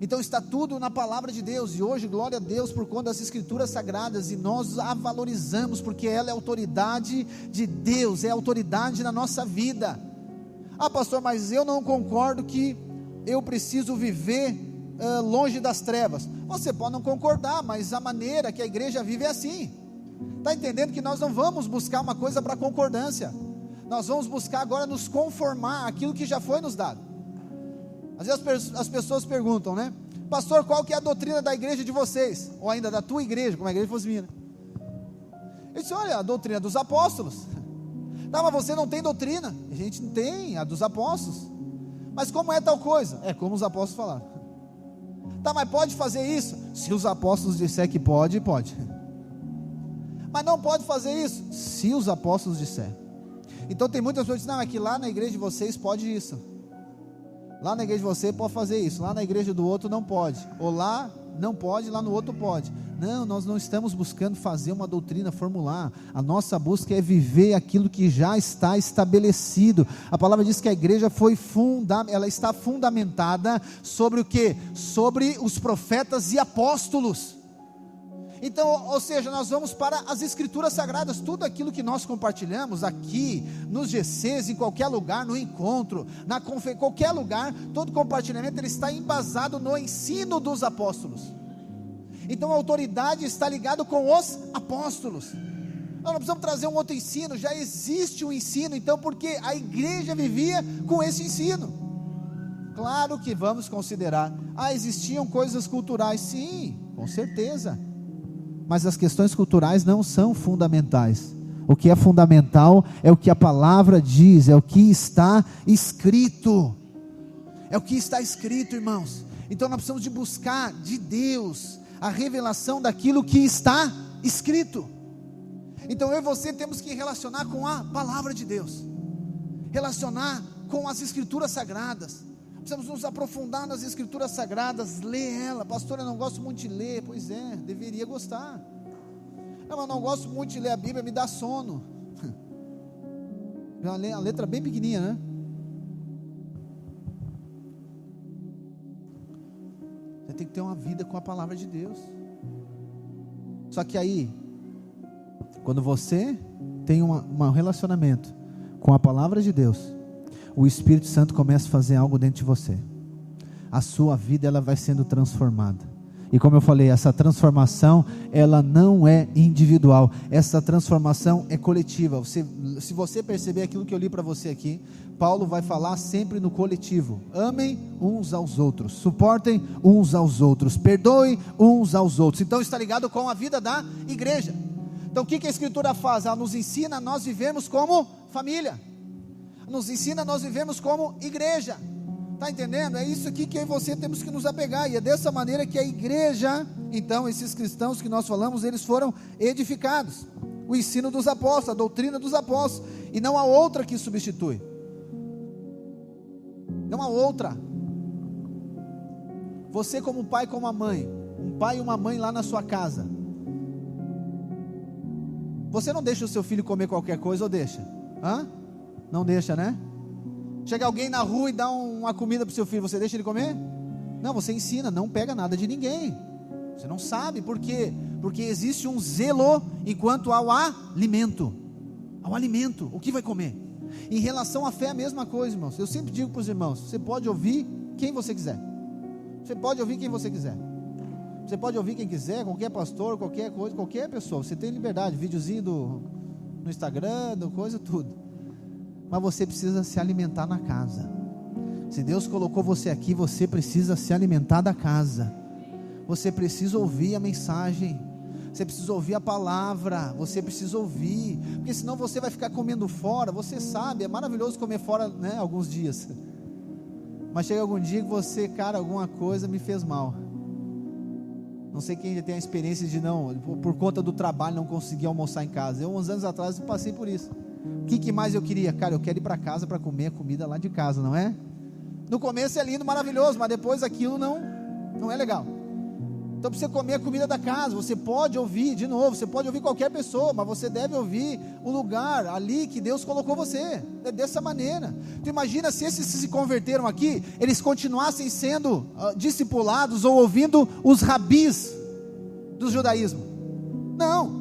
Então está tudo na palavra de Deus. E hoje, glória a Deus por conta das escrituras sagradas, e nós a valorizamos, porque ela é a autoridade de Deus, é a autoridade na nossa vida. Pastor, mas eu não concordo que eu preciso viver longe das trevas. Você pode não concordar, mas a maneira que a igreja vive é assim. Está entendendo que nós não vamos buscar uma coisa para concordância, nós vamos buscar agora nos conformar àquilo que já foi nos dado. Às vezes as pessoas perguntam, né? Pastor, qual que é a doutrina da igreja de vocês? Ou ainda da tua igreja, como a igreja fosse minha, né? Eu disse, olha, a doutrina dos apóstolos. Tá, mas você não tem doutrina? A gente não tem, a dos apóstolos. Mas como é tal coisa? É como os apóstolos falaram. Tá, mas pode fazer isso? Se os apóstolos disser que pode, pode. Mas não pode fazer isso? Se os apóstolos disser. Então tem muitas pessoas que dizem, não, é que lá na igreja de vocês pode isso. Lá na igreja de você pode fazer isso, lá na igreja do outro não pode. Ou lá não pode, lá no outro pode. Não, nós não estamos buscando fazer uma doutrina, formular. A nossa busca é viver aquilo que já está estabelecido. A palavra diz que a igreja ela está fundamentada sobre o quê? Sobre os profetas e apóstolos. Então, ou seja, nós vamos para as escrituras sagradas. Tudo aquilo que nós compartilhamos aqui, nos GCs, em qualquer lugar, no encontro, qualquer lugar, todo compartilhamento, ele está embasado no ensino dos apóstolos. Então a autoridade está ligada com os apóstolos. Nós não precisamos trazer um outro ensino, já existe um ensino. Então, porque a igreja vivia com esse ensino. Claro que vamos considerar, existiam coisas culturais, sim, com certeza, mas as questões culturais não são fundamentais. O que é fundamental é o que a palavra diz, é o que está escrito. É o que está escrito, irmãos. Então nós precisamos de buscar de Deus a revelação daquilo que está escrito. Então eu e você temos que relacionar com a palavra de Deus, relacionar com as escrituras sagradas. Precisamos nos aprofundar nas escrituras sagradas, ler ela. Pastor, eu não gosto muito de ler. Pois é, deveria gostar. Não, eu não gosto muito de ler a Bíblia, me dá sono. A letra bem pequenininha, né? Você tem que ter uma vida com a palavra de Deus. Só que aí, quando você tem um relacionamento com a palavra de Deus, o Espírito Santo começa a fazer algo dentro de você. A sua vida, ela vai sendo transformada. E como eu falei, essa transformação, ela não é individual. Essa transformação é coletiva. Se você perceber aquilo que eu li para você aqui, Paulo vai falar sempre no coletivo. Amem uns aos outros, suportem uns aos outros, perdoem uns aos outros. Então está ligado com a vida da igreja. Então o que a Escritura faz? Ela nos ensina a nós vivermos como família, nos ensina a nós vivermos como igreja. Está entendendo? É isso aqui que eu e você temos que nos apegar. E é dessa maneira que a igreja, então esses cristãos que nós falamos, eles foram edificados. O ensino dos apóstolos, a doutrina dos apóstolos, e não há outra que substitui. Não há outra. Você como pai, como a mãe, um pai e uma mãe lá na sua casa, você não deixa o seu filho comer qualquer coisa ou deixa? Não deixa, né? Chega alguém na rua e dá uma comida para o seu filho, você deixa ele comer? Não, você ensina, não pega nada de ninguém. Você não sabe, por quê? Porque existe um zelo enquanto ao alimento. Ao alimento, o que vai comer? Em relação à fé é a mesma coisa, irmãos. Eu sempre digo para os irmãos, você pode ouvir quem você quiser. Você pode ouvir quem você quiser. Você pode ouvir quem quiser, qualquer pastor, qualquer coisa, qualquer pessoa. Você tem liberdade, videozinho no Instagram, coisa, tudo. Mas você precisa se alimentar na casa. Se Deus colocou você aqui, você precisa se alimentar da casa. Você precisa ouvir a mensagem. Você precisa ouvir a palavra. Você precisa ouvir, porque senão você vai ficar comendo fora. Você sabe, é maravilhoso comer fora, né, alguns dias. Mas chega algum dia que você, cara, alguma coisa me fez mal. Não sei quem já tem a experiência de por conta do trabalho, não conseguir almoçar em casa. Eu, uns anos atrás, eu passei por isso. O que mais eu queria? Cara, eu quero ir para casa para comer a comida lá de casa, não é? No começo é lindo, maravilhoso, mas depois aquilo não é legal. Então para você comer a comida da casa, você pode ouvir, de novo, você pode ouvir qualquer pessoa, mas você deve ouvir o lugar ali que Deus colocou você. É dessa maneira. Tu imagina se esses se converteram aqui, eles continuassem sendo discipulados ou ouvindo os rabis do judaísmo. Não.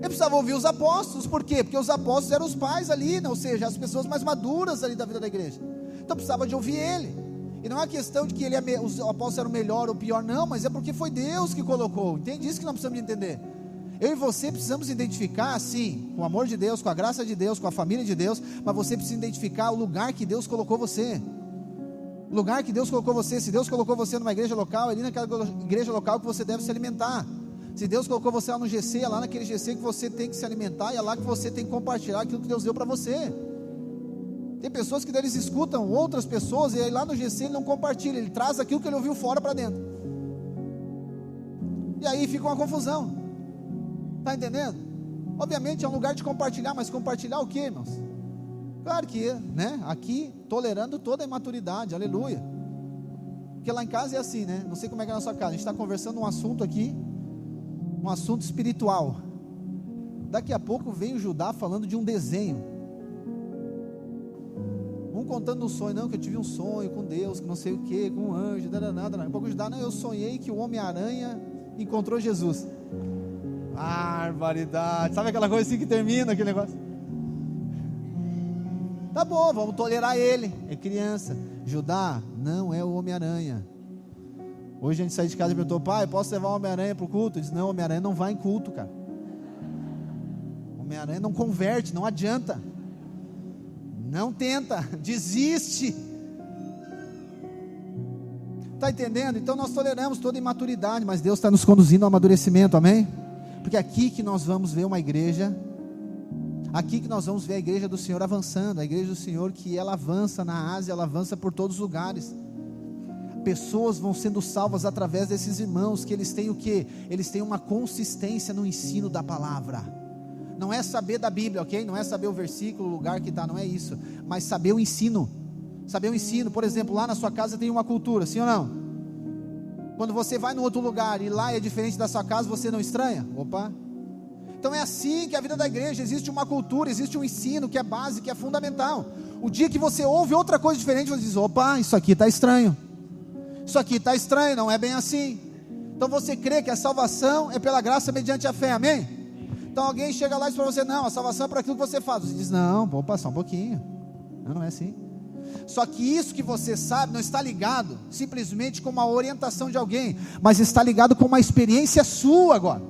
Eu precisava ouvir os apóstolos. Por quê? Porque os apóstolos eram os pais ali, ou seja, as pessoas mais maduras ali da vida da igreja. Então precisava de ouvir ele. E não é uma questão de que os apóstolos eram melhor ou pior, não, mas é porque foi Deus que colocou. Entende isso que nós precisamos de entender? Eu e você precisamos identificar, sim, com o amor de Deus, com a graça de Deus, com a família de Deus, mas você precisa identificar o lugar que Deus colocou você. O lugar que Deus colocou você. Se Deus colocou você numa igreja local, é ali naquela igreja local que você deve se alimentar. Se Deus colocou você lá no GC, é lá naquele GC que você tem que se alimentar, e é lá que você tem que compartilhar aquilo que Deus deu para você. Tem pessoas que eles escutam outras pessoas, e aí lá no GC ele não compartilha, ele traz aquilo que ele ouviu fora para dentro. E aí fica uma confusão. Está entendendo? Obviamente é um lugar de compartilhar, mas compartilhar o que, irmãos? Claro que, né? Aqui, tolerando toda a imaturidade, aleluia. Porque lá em casa é assim, né? Não sei como é que é na sua casa, a gente está conversando um assunto aqui, um assunto espiritual. Daqui a pouco vem o Judá falando de um desenho, um contando um sonho, não, que eu tive um sonho com Deus, que não sei o que, com um anjo, nada. Um pouco o Judá, não, eu sonhei que o Homem-Aranha encontrou Jesus. Barbaridade, sabe aquela coisa assim que termina aquele negócio? Tá bom, vamos tolerar ele, é criança. Judá não é o Homem-Aranha. Hoje a gente saiu de casa e perguntou, pai, posso levar o Homem-Aranha para o culto? Ele disse, não, o Homem-Aranha não vai em culto, cara. O Homem-Aranha não converte, não adianta. Não tenta, desiste. Está entendendo? Então nós toleramos toda imaturidade, mas Deus está nos conduzindo ao amadurecimento, amém? Porque é aqui que nós vamos ver uma igreja, aqui que nós vamos ver a igreja do Senhor avançando, a igreja do Senhor que ela avança na Ásia, ela avança por todos os lugares. Pessoas vão sendo salvas através desses irmãos, que eles têm o quê? Eles têm uma consistência no ensino da palavra. Não é saber da Bíblia, ok? Não é saber o versículo, o lugar que está, não é isso. Mas saber o ensino. Saber o ensino, por exemplo, lá na sua casa tem uma cultura, sim ou não? Quando você vai num outro lugar e lá é diferente da sua casa, você não estranha? Opa! Então é assim que a vida da igreja, existe uma cultura, existe um ensino que é base, que é fundamental. O dia que você ouve outra coisa diferente, você diz: opa, isso aqui está estranho, isso aqui está estranho, não é bem assim. Então você crê que a salvação é pela graça mediante a fé, amém? Então alguém chega lá e diz para você: não, a salvação é para aquilo que você faz. Você diz: não, vou passar um pouquinho, não é assim. Só que isso que você sabe não está ligado simplesmente com uma orientação de alguém, mas está ligado com uma experiência sua agora.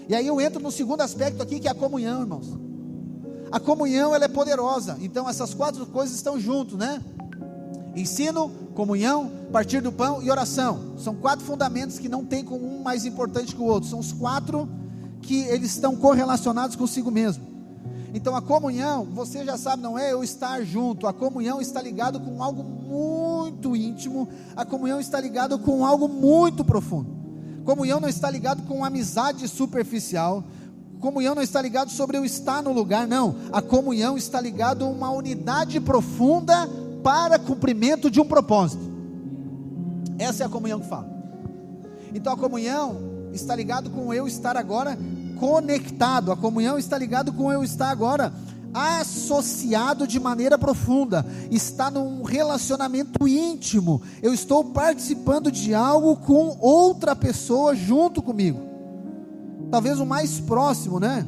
E aí eu entro no segundo aspecto aqui, que é a comunhão, irmãos. A comunhão, ela é poderosa. Então essas 4 coisas estão juntos, né? Ensino, comunhão, partir do pão e oração. São 4 fundamentos que não tem com um mais importante que o outro. São os 4 que eles estão correlacionados consigo mesmo. Então a comunhão, você já sabe, não é eu estar junto. A comunhão está ligado com algo muito íntimo. A comunhão está ligado com algo muito profundo. Comunhão não está ligado com amizade superficial. Comunhão não está ligado sobre eu estar no lugar, não. A comunhão está ligado a uma unidade profunda para cumprimento de um propósito. Essa é a comunhão que fala. Então a comunhão está ligado com eu estar agora conectado. A comunhão está ligado com eu estar agora associado de maneira profunda. Está num relacionamento íntimo. Eu estou participando de algo com outra pessoa junto comigo. Talvez o mais próximo, né?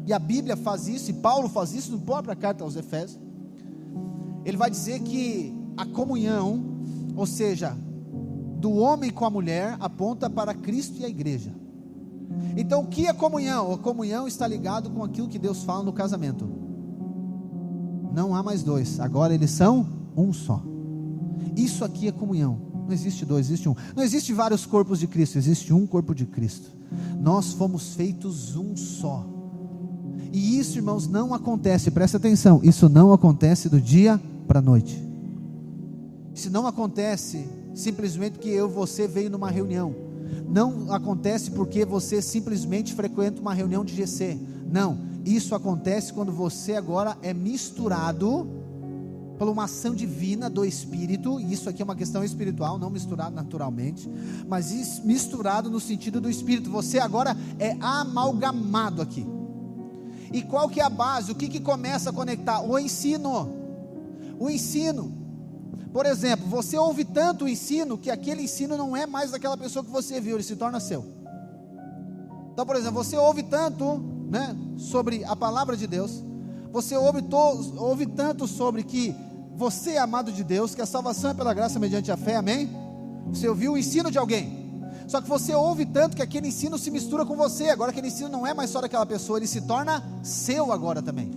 E a Bíblia faz isso, e Paulo faz isso na própria carta aos Efésios. Ele vai dizer que a comunhão, ou seja, do homem com a mulher, aponta para Cristo e a igreja. Então o que é comunhão? A comunhão está ligado com aquilo que Deus fala no casamento. Não há mais 2, agora eles são um só. Isso aqui é comunhão. Não existe 2, existe um. Não existe vários corpos de Cristo, existe um corpo de Cristo. Nós fomos feitos um só. E isso, irmãos, não acontece, presta atenção, isso não acontece do dia para a noite. Isso não acontece simplesmente porque você veio numa reunião. Não acontece porque você simplesmente frequenta uma reunião de GC. Não, isso acontece quando você agora é misturado por uma ação divina do Espírito. E isso aqui é uma questão espiritual, não misturado naturalmente, mas misturado no sentido do Espírito. Você agora é amalgamado aqui. E qual que é a base? O que começa a conectar? O ensino. O ensino. Por exemplo, você ouve tanto o ensino, que aquele ensino não é mais daquela pessoa que você viu, ele se torna seu. Então, por exemplo, você ouve tanto, né, sobre a palavra de Deus, você ouve tanto sobre que você é amado de Deus, que a salvação é pela graça mediante a fé, amém? Você ouviu o ensino de alguém, só que você ouve tanto que aquele ensino se mistura com você. Agora aquele ensino não é mais só daquela pessoa, ele se torna seu agora também.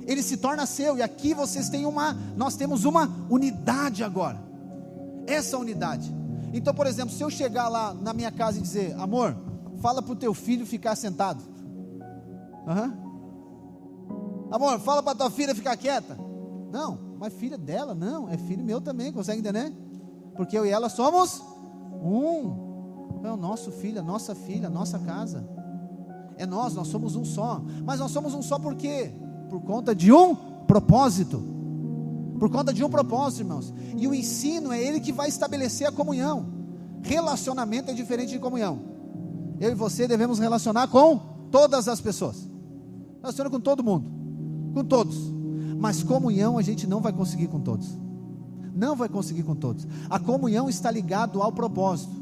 Ele se torna seu, e aqui nós temos uma unidade agora. Essa unidade. Então, por exemplo, se eu chegar lá na minha casa e dizer: amor, fala para o teu filho ficar sentado. Amor, fala para a tua filha ficar quieta. Não, mas filha dela, não, é filho meu também, consegue entender? Porque eu e ela somos um. É o nosso filho, a nossa filha, a nossa casa. É nós somos um só. Mas nós somos um só por quê? Por conta de um propósito. Por conta de um propósito, irmãos. E o ensino é ele que vai estabelecer a comunhão. Relacionamento é diferente de comunhão. Eu e você devemos relacionar com todas as pessoas. Relaciona com todo mundo, com todos. Mas comunhão a gente não vai conseguir com todos. Não vai conseguir com todos. A comunhão está ligada ao propósito.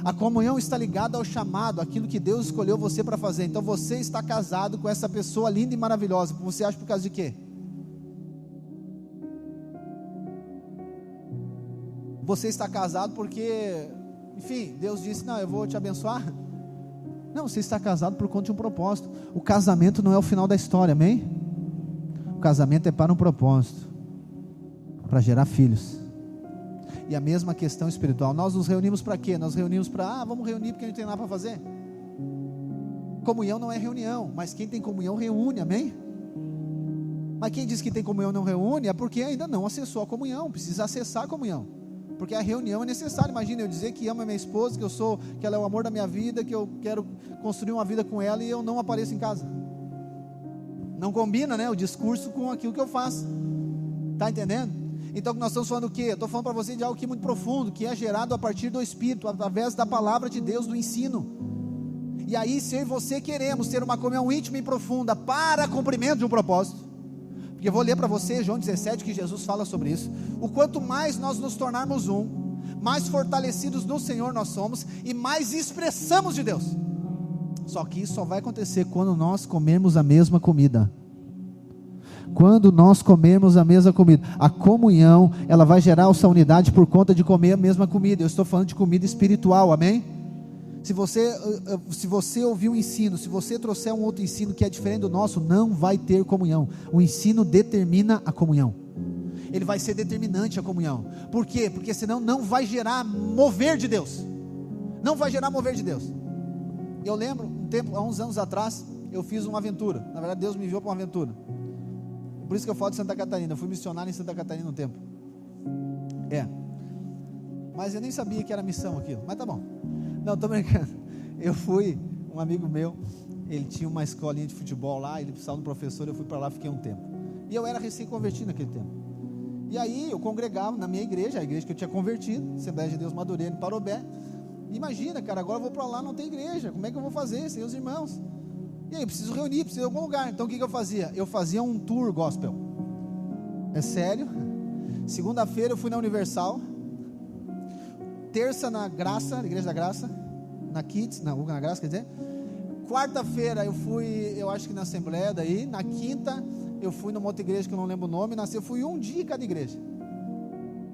A comunhão está ligada ao chamado, aquilo que Deus escolheu você para fazer. Então você está casado com essa pessoa linda e maravilhosa. Você acha por causa de quê? Você está casado porque, enfim, Deus disse: não, eu vou te abençoar. Não, você está casado por conta de um propósito. O casamento não é o final da história, amém? O casamento é para um propósito, para gerar filhos. E a mesma questão espiritual. Nós nos reunimos para quê? Nós reunimos para, vamos reunir porque a gente tem nada para fazer. Comunhão não é reunião, mas quem tem comunhão reúne, amém? Mas quem diz que tem comunhão não reúne, é porque ainda não acessou a comunhão, precisa acessar a comunhão, porque a reunião é necessária. Imagina eu dizer que amo a minha esposa, que ela é o amor da minha vida, que eu quero construir uma vida com ela e eu não apareço em casa. Não combina, né, o discurso com aquilo que eu faço. Está entendendo? Então nós estamos falando o quê? Eu estou falando para você de algo que é muito profundo, que é gerado a partir do Espírito, através da palavra de Deus, do ensino. E aí, se eu e você queremos ter uma comunhão íntima e profunda para cumprimento de um propósito, porque eu vou ler para você João 17, que Jesus fala sobre isso, o quanto mais nós nos tornarmos um, mais fortalecidos no Senhor nós somos, e mais expressamos de Deus. Só que isso só vai acontecer quando nós comermos a mesma comida. Quando nós comermos a mesma comida, a comunhão, ela vai gerar essa unidade por conta de comer a mesma comida. Eu estou falando de comida espiritual, amém? Se você ouvir um ensino, se você trouxer um outro ensino que é diferente do nosso, não vai ter comunhão. O ensino determina a comunhão. Ele vai ser determinante a comunhão. Por quê? Porque senão não vai gerar mover de Deus. Não vai gerar mover de Deus. Eu lembro, há uns anos atrás, eu fiz uma aventura. Na verdade, Deus me enviou para uma aventura. Por isso que eu falo de Santa Catarina. Eu fui missionário em Santa Catarina um tempo. Mas eu nem sabia que era missão aquilo. Mas tá bom. Não, estou brincando. Eu fui, um amigo meu, ele tinha uma escolinha de futebol lá, ele precisava de um professor, eu fui para lá, fiquei um tempo. E eu era recém-convertido naquele tempo. E aí eu congregava na minha igreja, a igreja que eu tinha convertido, Assembleia de Deus Madureira, em Parobé. Imagina, cara, agora eu vou para lá, não tem igreja, como é que eu vou fazer sem os irmãos? E aí, eu preciso reunir, preciso ir em algum lugar. Então o que eu fazia? Eu fazia um tour gospel. É sério. Segunda-feira eu fui na Universal, terça na Graça, Igreja da Graça, na Kids, na Graça, quer dizer. Quarta-feira eu fui, eu acho que na Assembleia daí. Na quinta eu fui numa outra igreja que eu não lembro o nome. Eu fui um dia em cada igreja.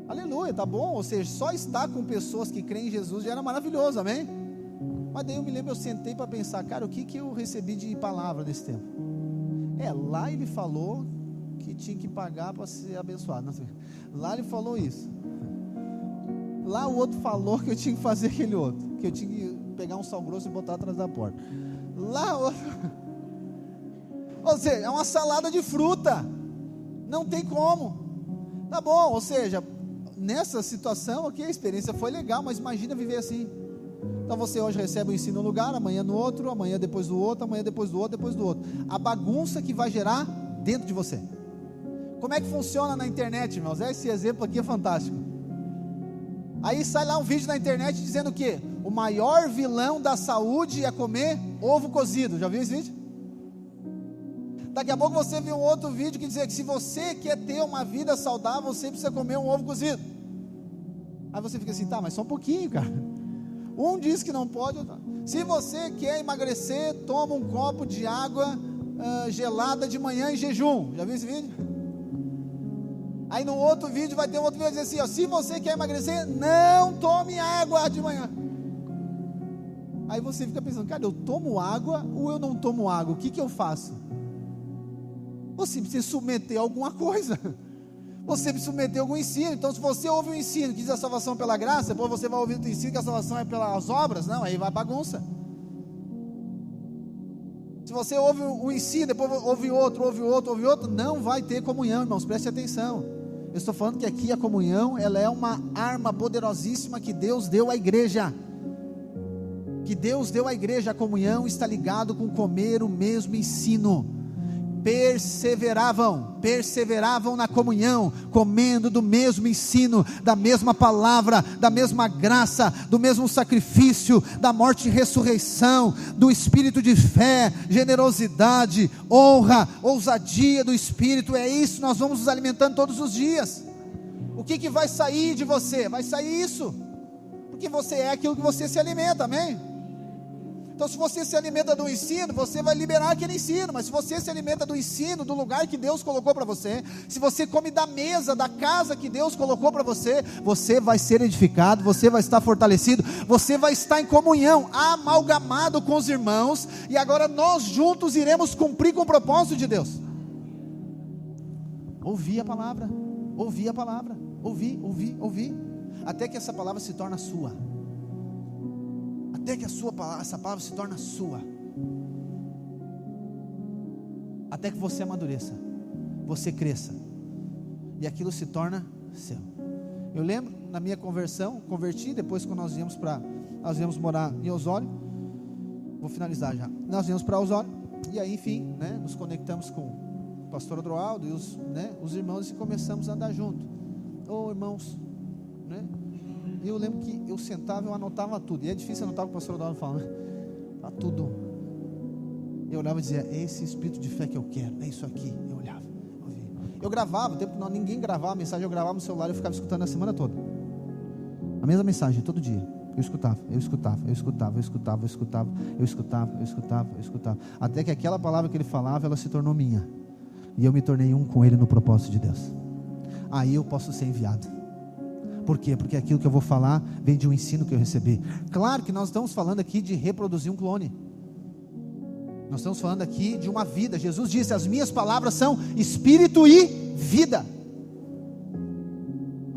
Aleluia, tá bom? Ou seja, só estar com pessoas que creem em Jesus já era maravilhoso, amém? Mas daí eu me lembro, eu sentei para pensar, cara, o que eu recebi de palavra nesse tempo? Lá ele falou que tinha que pagar para ser abençoado. Lá ele falou isso. Lá o outro falou que eu tinha que fazer aquele outro, que eu tinha que pegar um sal grosso e botar atrás da porta. Lá outro, ou seja, é uma salada de fruta, não tem como. Tá bom, ou seja, nessa situação aqui a experiência foi legal, mas imagina viver assim. Então você hoje recebe o ensino num lugar, amanhã no outro, amanhã depois do outro, amanhã depois do outro, depois do outro. A bagunça que vai gerar dentro de você. Como é que funciona na internet, irmãos? Esse exemplo aqui é fantástico. Aí sai lá um vídeo na internet dizendo o quê? O maior vilão da saúde é comer ovo cozido. Já viu esse vídeo? Daqui a pouco você viu um outro vídeo que dizia que se você quer ter uma vida saudável, você precisa comer um ovo cozido. Aí você fica assim, tá, mas só um pouquinho, cara. Um diz que não pode. Se você quer emagrecer, toma um copo de água gelada de manhã em jejum. Já viu esse vídeo? Aí no outro vídeo vai ter um outro vídeo dizer assim, ó, se você quer emagrecer, não tome água de manhã. Aí você fica pensando, cara, eu tomo água ou eu não tomo água? O que eu faço? Você precisa submeter a alguma coisa. Você precisa submeter a algum ensino. Então se você ouve um ensino que diz a salvação pela graça, depois você vai ouvir o ensino que a salvação é pelas obras, não, aí vai bagunça. Se você ouve um ensino, depois ouve outro, não vai ter comunhão, irmãos, preste atenção. Eu estou falando que aqui a comunhão, ela é uma arma poderosíssima que Deus deu à igreja. Que Deus deu à igreja. A comunhão está ligado com comer o mesmo ensino. Perseveravam na comunhão, comendo do mesmo ensino, da mesma palavra, da mesma graça, do mesmo sacrifício, da morte e ressurreição, do espírito de fé, generosidade, honra, ousadia do espírito. É isso, nós vamos nos alimentando todos os dias. O que vai sair de você? Vai sair isso, porque você é aquilo que você se alimenta, amém? Então se você se alimenta do ensino, você vai liberar aquele ensino. Mas se você se alimenta do ensino, do lugar que Deus colocou para você, se você come da mesa, da casa que Deus colocou para você, você vai ser edificado, você vai estar fortalecido, você vai estar em comunhão, amalgamado com os irmãos. E agora nós juntos iremos cumprir com o propósito de Deus. Ouvir a palavra, ouvir, até que essa palavra se torne sua. Até que essa palavra se torne sua. Até que você amadureça, você cresça, e aquilo se torna seu. Eu lembro, na minha conversão, converti, depois quando nós viemos morar em Osório, vou finalizar já, nós viemos para Osório, e aí enfim, nos conectamos com o pastor Adroaldo e os irmãos, e começamos a andar junto. Irmãos, E eu lembro que eu sentava, eu anotava tudo. E é difícil anotar o que o pastor Adalto fala, Está tudo. Eu olhava e dizia, é esse espírito de fé que eu quero, é isso aqui. Eu olhava, eu gravava, o tempo que ninguém gravava a mensagem, eu gravava no celular, eu ficava escutando a semana toda. A mesma mensagem, todo dia. Eu escutava. Até que aquela palavra que ele falava, ela se tornou minha. E eu me tornei um com ele no propósito de Deus. Aí eu posso ser enviado. Por quê? Porque aquilo que eu vou falar vem de um ensino que eu recebi. Claro que nós estamos falando aqui de reproduzir um clone. Nós estamos falando aqui de uma vida. Jesus disse, as minhas palavras são espírito e vida.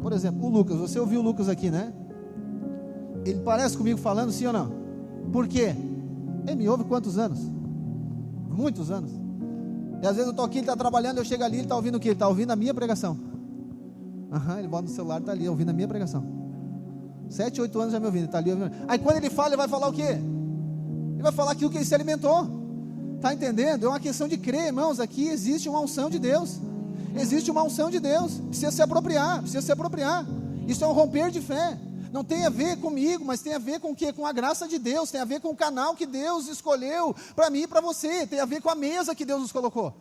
Por exemplo, o Lucas, você ouviu o Lucas aqui, né? Ele parece comigo falando, sim ou não? Por quê? Ele me ouve quantos anos? Muitos anos. E às vezes eu estou aqui, ele está trabalhando, eu chego ali, ele está ouvindo o quê? Ele está ouvindo a minha pregação. Ele bota no celular, está ali, ouvindo a minha pregação. 7, 8 anos já me ouvindo, está ali ouvindo. Aí quando ele fala, ele vai falar o quê? Ele vai falar aquilo que ele se alimentou. Está entendendo? É uma questão de crer, irmãos. Aqui existe uma unção de Deus. Existe uma unção de Deus. Precisa se apropriar. Isso é um romper de fé. Não tem a ver comigo, mas tem a ver com o quê? Com a graça de Deus. Tem a ver com o canal que Deus escolheu para mim e para você. Tem a ver com a mesa que Deus nos colocou.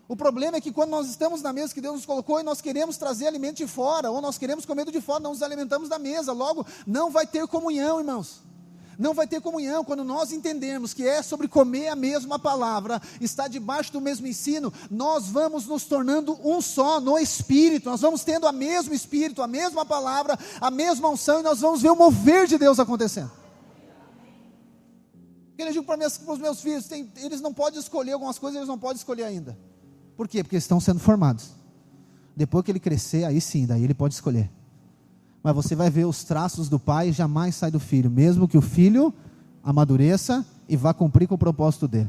O problema é que quando nós estamos na mesa que Deus nos colocou e nós queremos trazer alimento de fora, ou nós queremos comer do de fora, não nos alimentamos da mesa. Logo, não vai ter comunhão, irmãos. Não vai ter comunhão. Quando nós entendermos que é sobre comer a mesma palavra, estar debaixo do mesmo ensino, nós vamos nos tornando um só no Espírito. Nós vamos tendo o mesmo Espírito, a mesma palavra, a mesma unção, e nós vamos ver o mover de Deus acontecendo. Eu digo para os meus filhos, eles não podem escolher algumas coisas, eles não podem escolher ainda. Por quê? Porque eles estão sendo formados. Depois que ele crescer, aí sim, daí ele pode escolher. Mas você vai ver os traços do pai, jamais sai do filho, mesmo que o filho amadureça e vá cumprir com o propósito dele.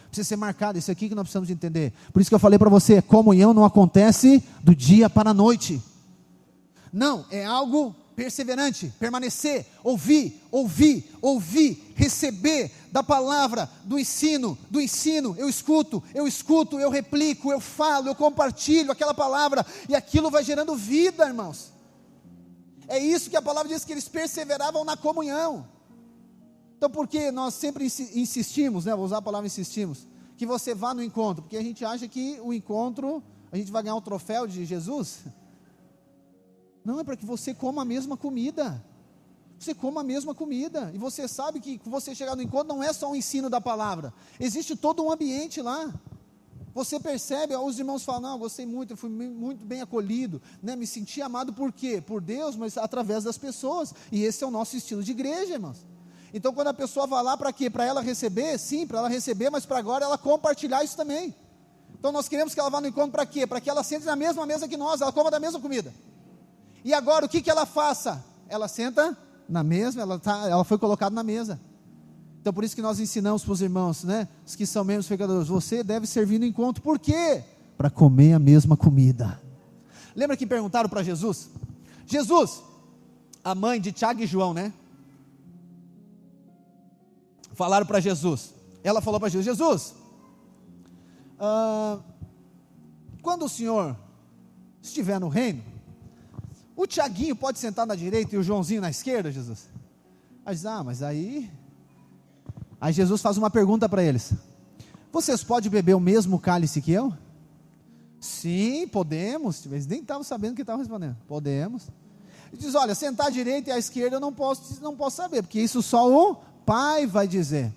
Precisa ser marcado, isso aqui que nós precisamos de entender. Por isso que eu falei para você, comunhão não acontece do dia para a noite. Não, é algo perseverante, permanecer, ouvir, receber da palavra, do ensino, eu escuto, eu replico, eu falo, eu compartilho aquela palavra, e aquilo vai gerando vida, irmãos. É isso que a palavra diz, que eles perseveravam na comunhão. Então por que nós sempre insistimos, né? Vou usar a palavra insistimos, que você vá no encontro? Porque a gente acha que o encontro, a gente vai ganhar um troféu de Jesus. Não, é para que você coma a mesma comida. Você coma a mesma comida. E você sabe que você chegar no encontro não é só o ensino da palavra. Existe todo um ambiente lá. Você percebe, os irmãos falam, não, gostei muito, eu fui muito bem acolhido, né? Me senti amado por quê? Por Deus, mas através das pessoas. E esse é o nosso estilo de igreja, irmãos. Então quando a pessoa vai lá, para quê? Para ela receber? Sim, para ela receber, mas para agora ela compartilhar isso também. Então nós queremos que ela vá no encontro para quê? Para que ela sente na mesma mesa que nós, ela coma da mesma comida. E agora o que ela faça? Ela senta na mesma, ela foi colocada na mesa. Então por isso que nós ensinamos para os irmãos, né, os que são membros pecadores, você deve servir no encontro. Por quê? Para comer a mesma comida. Lembra que perguntaram para Jesus? Jesus, a mãe de Tiago e João, né? Falaram para Jesus. Ela falou para Jesus, quando o Senhor estiver no reino, o Tiaguinho pode sentar na direita e o Joãozinho na esquerda, Jesus? Aí diz, mas aí Jesus faz uma pergunta para eles: vocês podem beber o mesmo cálice que eu? Sim, podemos. Eles nem estavam sabendo o que estavam respondendo. Podemos. Ele diz, olha, sentar à direita e à esquerda eu não posso saber, porque isso só o Pai vai dizer.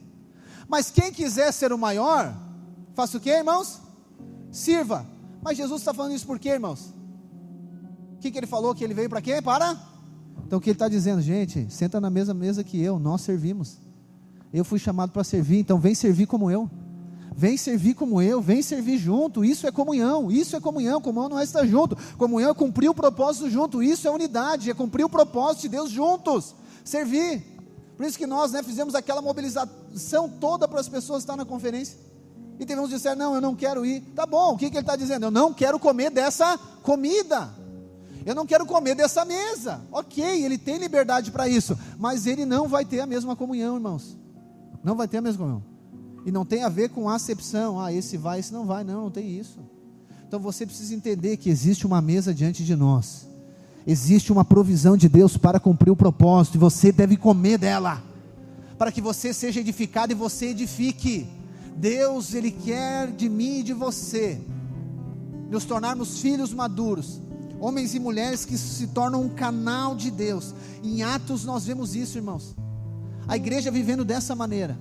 Mas quem quiser ser o maior, faça o quê, irmãos? Sirva. Mas Jesus está falando isso por quê, irmãos? O que ele falou? Que ele veio para quê? Então o que ele está dizendo? Gente, senta na mesma mesa que eu, nós servimos. Eu fui chamado para servir, então vem servir como eu. Vem servir como eu, vem servir junto. Isso é comunhão, comunhão não é estar junto. Comunhão é cumprir o propósito junto. Isso é unidade, é cumprir o propósito de Deus juntos. Servir. Por isso que nós, fizemos aquela mobilização toda para as pessoas estar na conferência. E teve uns que disseram, não, eu não quero ir. Tá bom, o que ele está dizendo? Eu não quero comer dessa comida. Eu não quero comer dessa mesa. Ok, ele tem liberdade para isso, mas ele não vai ter a mesma comunhão, irmãos. Não vai ter a mesma comunhão. E não tem a ver com acepção. Esse vai, esse não vai. Não tem isso. Então você precisa entender que existe uma mesa diante de nós. Existe uma provisão de Deus para cumprir o propósito, e você deve comer dela. para que você seja edificado e você edifique. Deus, Ele quer de mim e de você nos tornarmos filhos maduros, homens e mulheres que se tornam um canal de Deus. Em Atos nós vemos isso, irmãos, a igreja vivendo dessa maneira.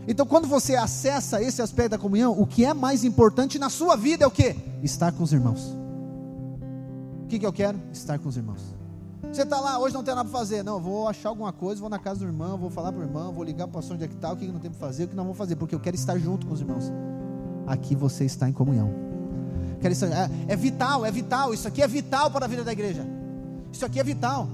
Então quando você acessa esse aspecto da comunhão, o que é mais importante na sua vida é o quê? Estar com os irmãos. O que eu quero? Estar com os irmãos. Você está lá, hoje não tem nada para fazer. Não, vou achar alguma coisa, vou na casa do irmão, vou falar para o irmão, vou ligar para o pastor onde é que está, o que não tem para fazer, o que não vou fazer, porque eu quero estar junto com os irmãos. Aqui você está em comunhão. É vital, isso aqui é vital para a vida da igreja. Isso aqui é vital,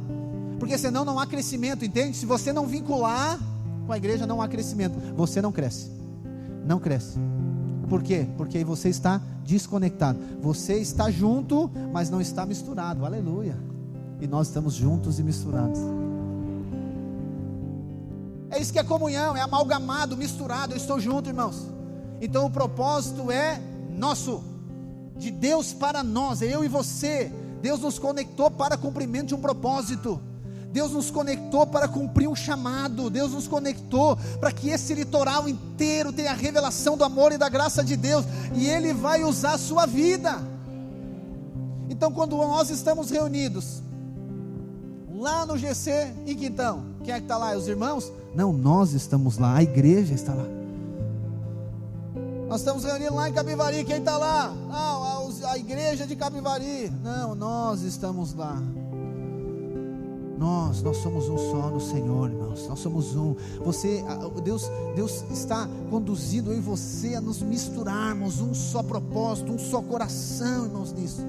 porque senão não há crescimento, entende? Se você não vincular com a igreja, não há crescimento, você não cresce. Não cresce. Por quê? Porque aí você está desconectado. Você está junto, mas não está misturado. Aleluia. E nós estamos juntos e misturados. É isso que é comunhão, é amalgamado, misturado. Eu estou junto, irmãos. Então o propósito é nosso, de Deus para nós, é eu e você. Deus nos conectou para cumprimento de um propósito. Deus nos conectou para cumprir um chamado. Deus nos conectou para que esse litoral inteiro tenha a revelação do amor e da graça de Deus, e Ele vai usar a sua vida. Então quando nós estamos reunidos lá no GC em Quintão, quem é que está lá? Os irmãos? Não, nós estamos lá, a igreja está lá. Nós estamos reunidos lá em Capivari, quem está lá? Não, a igreja de Capivari. Não, nós estamos lá. Nós somos um só no Senhor, irmãos. Nós somos um. Deus está conduzindo eu e você a nos misturarmos, um só propósito, um só coração, irmãos, nisso.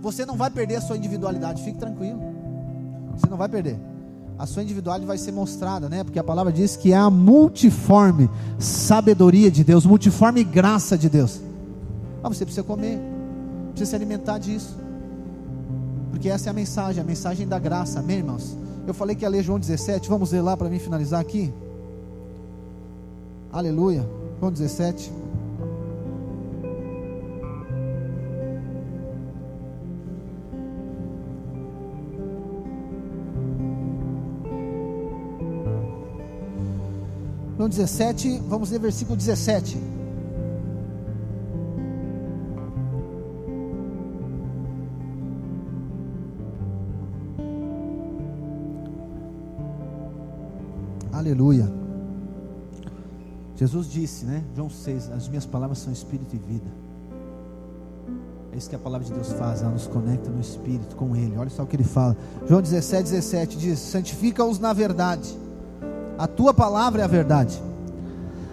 Você não vai perder a sua individualidade, fique tranquilo. Você não vai perder. A sua individualidade vai ser mostrada, né? Porque a palavra diz que é a multiforme sabedoria de Deus, multiforme graça de Deus. Você precisa comer, precisa se alimentar disso, porque essa é a mensagem da graça, amém, irmãos? Eu falei que ia ler João 17, vamos ler lá para mim finalizar aqui. Aleluia. João 17. João 17, vamos ler versículo 17. Aleluia. Jesus disse, né? João 6, as minhas palavras são espírito e vida. É isso que a palavra de Deus faz, ela nos conecta no espírito com Ele. Olha só o que Ele fala. João 17 diz: santifica-os na verdade, a tua palavra é a verdade.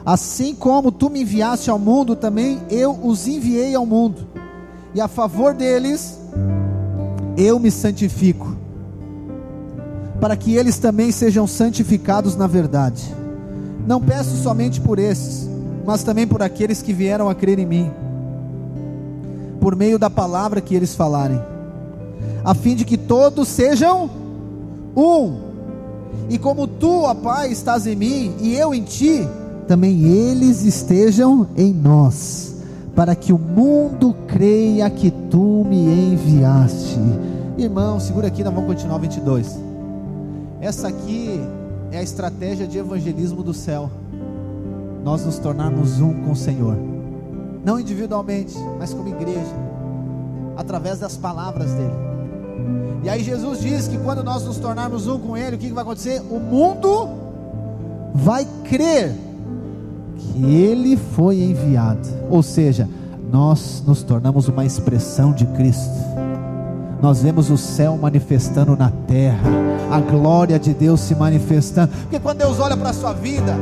Assim como tu me enviaste ao mundo, também eu os enviei ao mundo, e a favor deles eu me santifico, para que eles também sejam santificados na verdade. Não peço somente por esses, mas também por aqueles que vieram a crer em mim, por meio da palavra que eles falarem, a fim de que todos sejam um. E como tu, ó Pai, estás em mim e eu em ti, também eles estejam em nós, para que o mundo creia que tu me enviaste. Irmão, segura aqui, nós vamos continuar o 22. Essa aqui é a estratégia de evangelismo do céu. Nós nos tornarmos um com o Senhor, não individualmente, mas como igreja, através das palavras dele. E aí Jesus diz que quando nós nos tornarmos um com Ele, o que vai acontecer? O mundo vai crer que Ele foi enviado. Ou seja, nós nos tornamos uma expressão de Cristo. Nós vemos o céu manifestando na terra, a glória de Deus se manifestando. Porque quando Deus olha para a sua vida,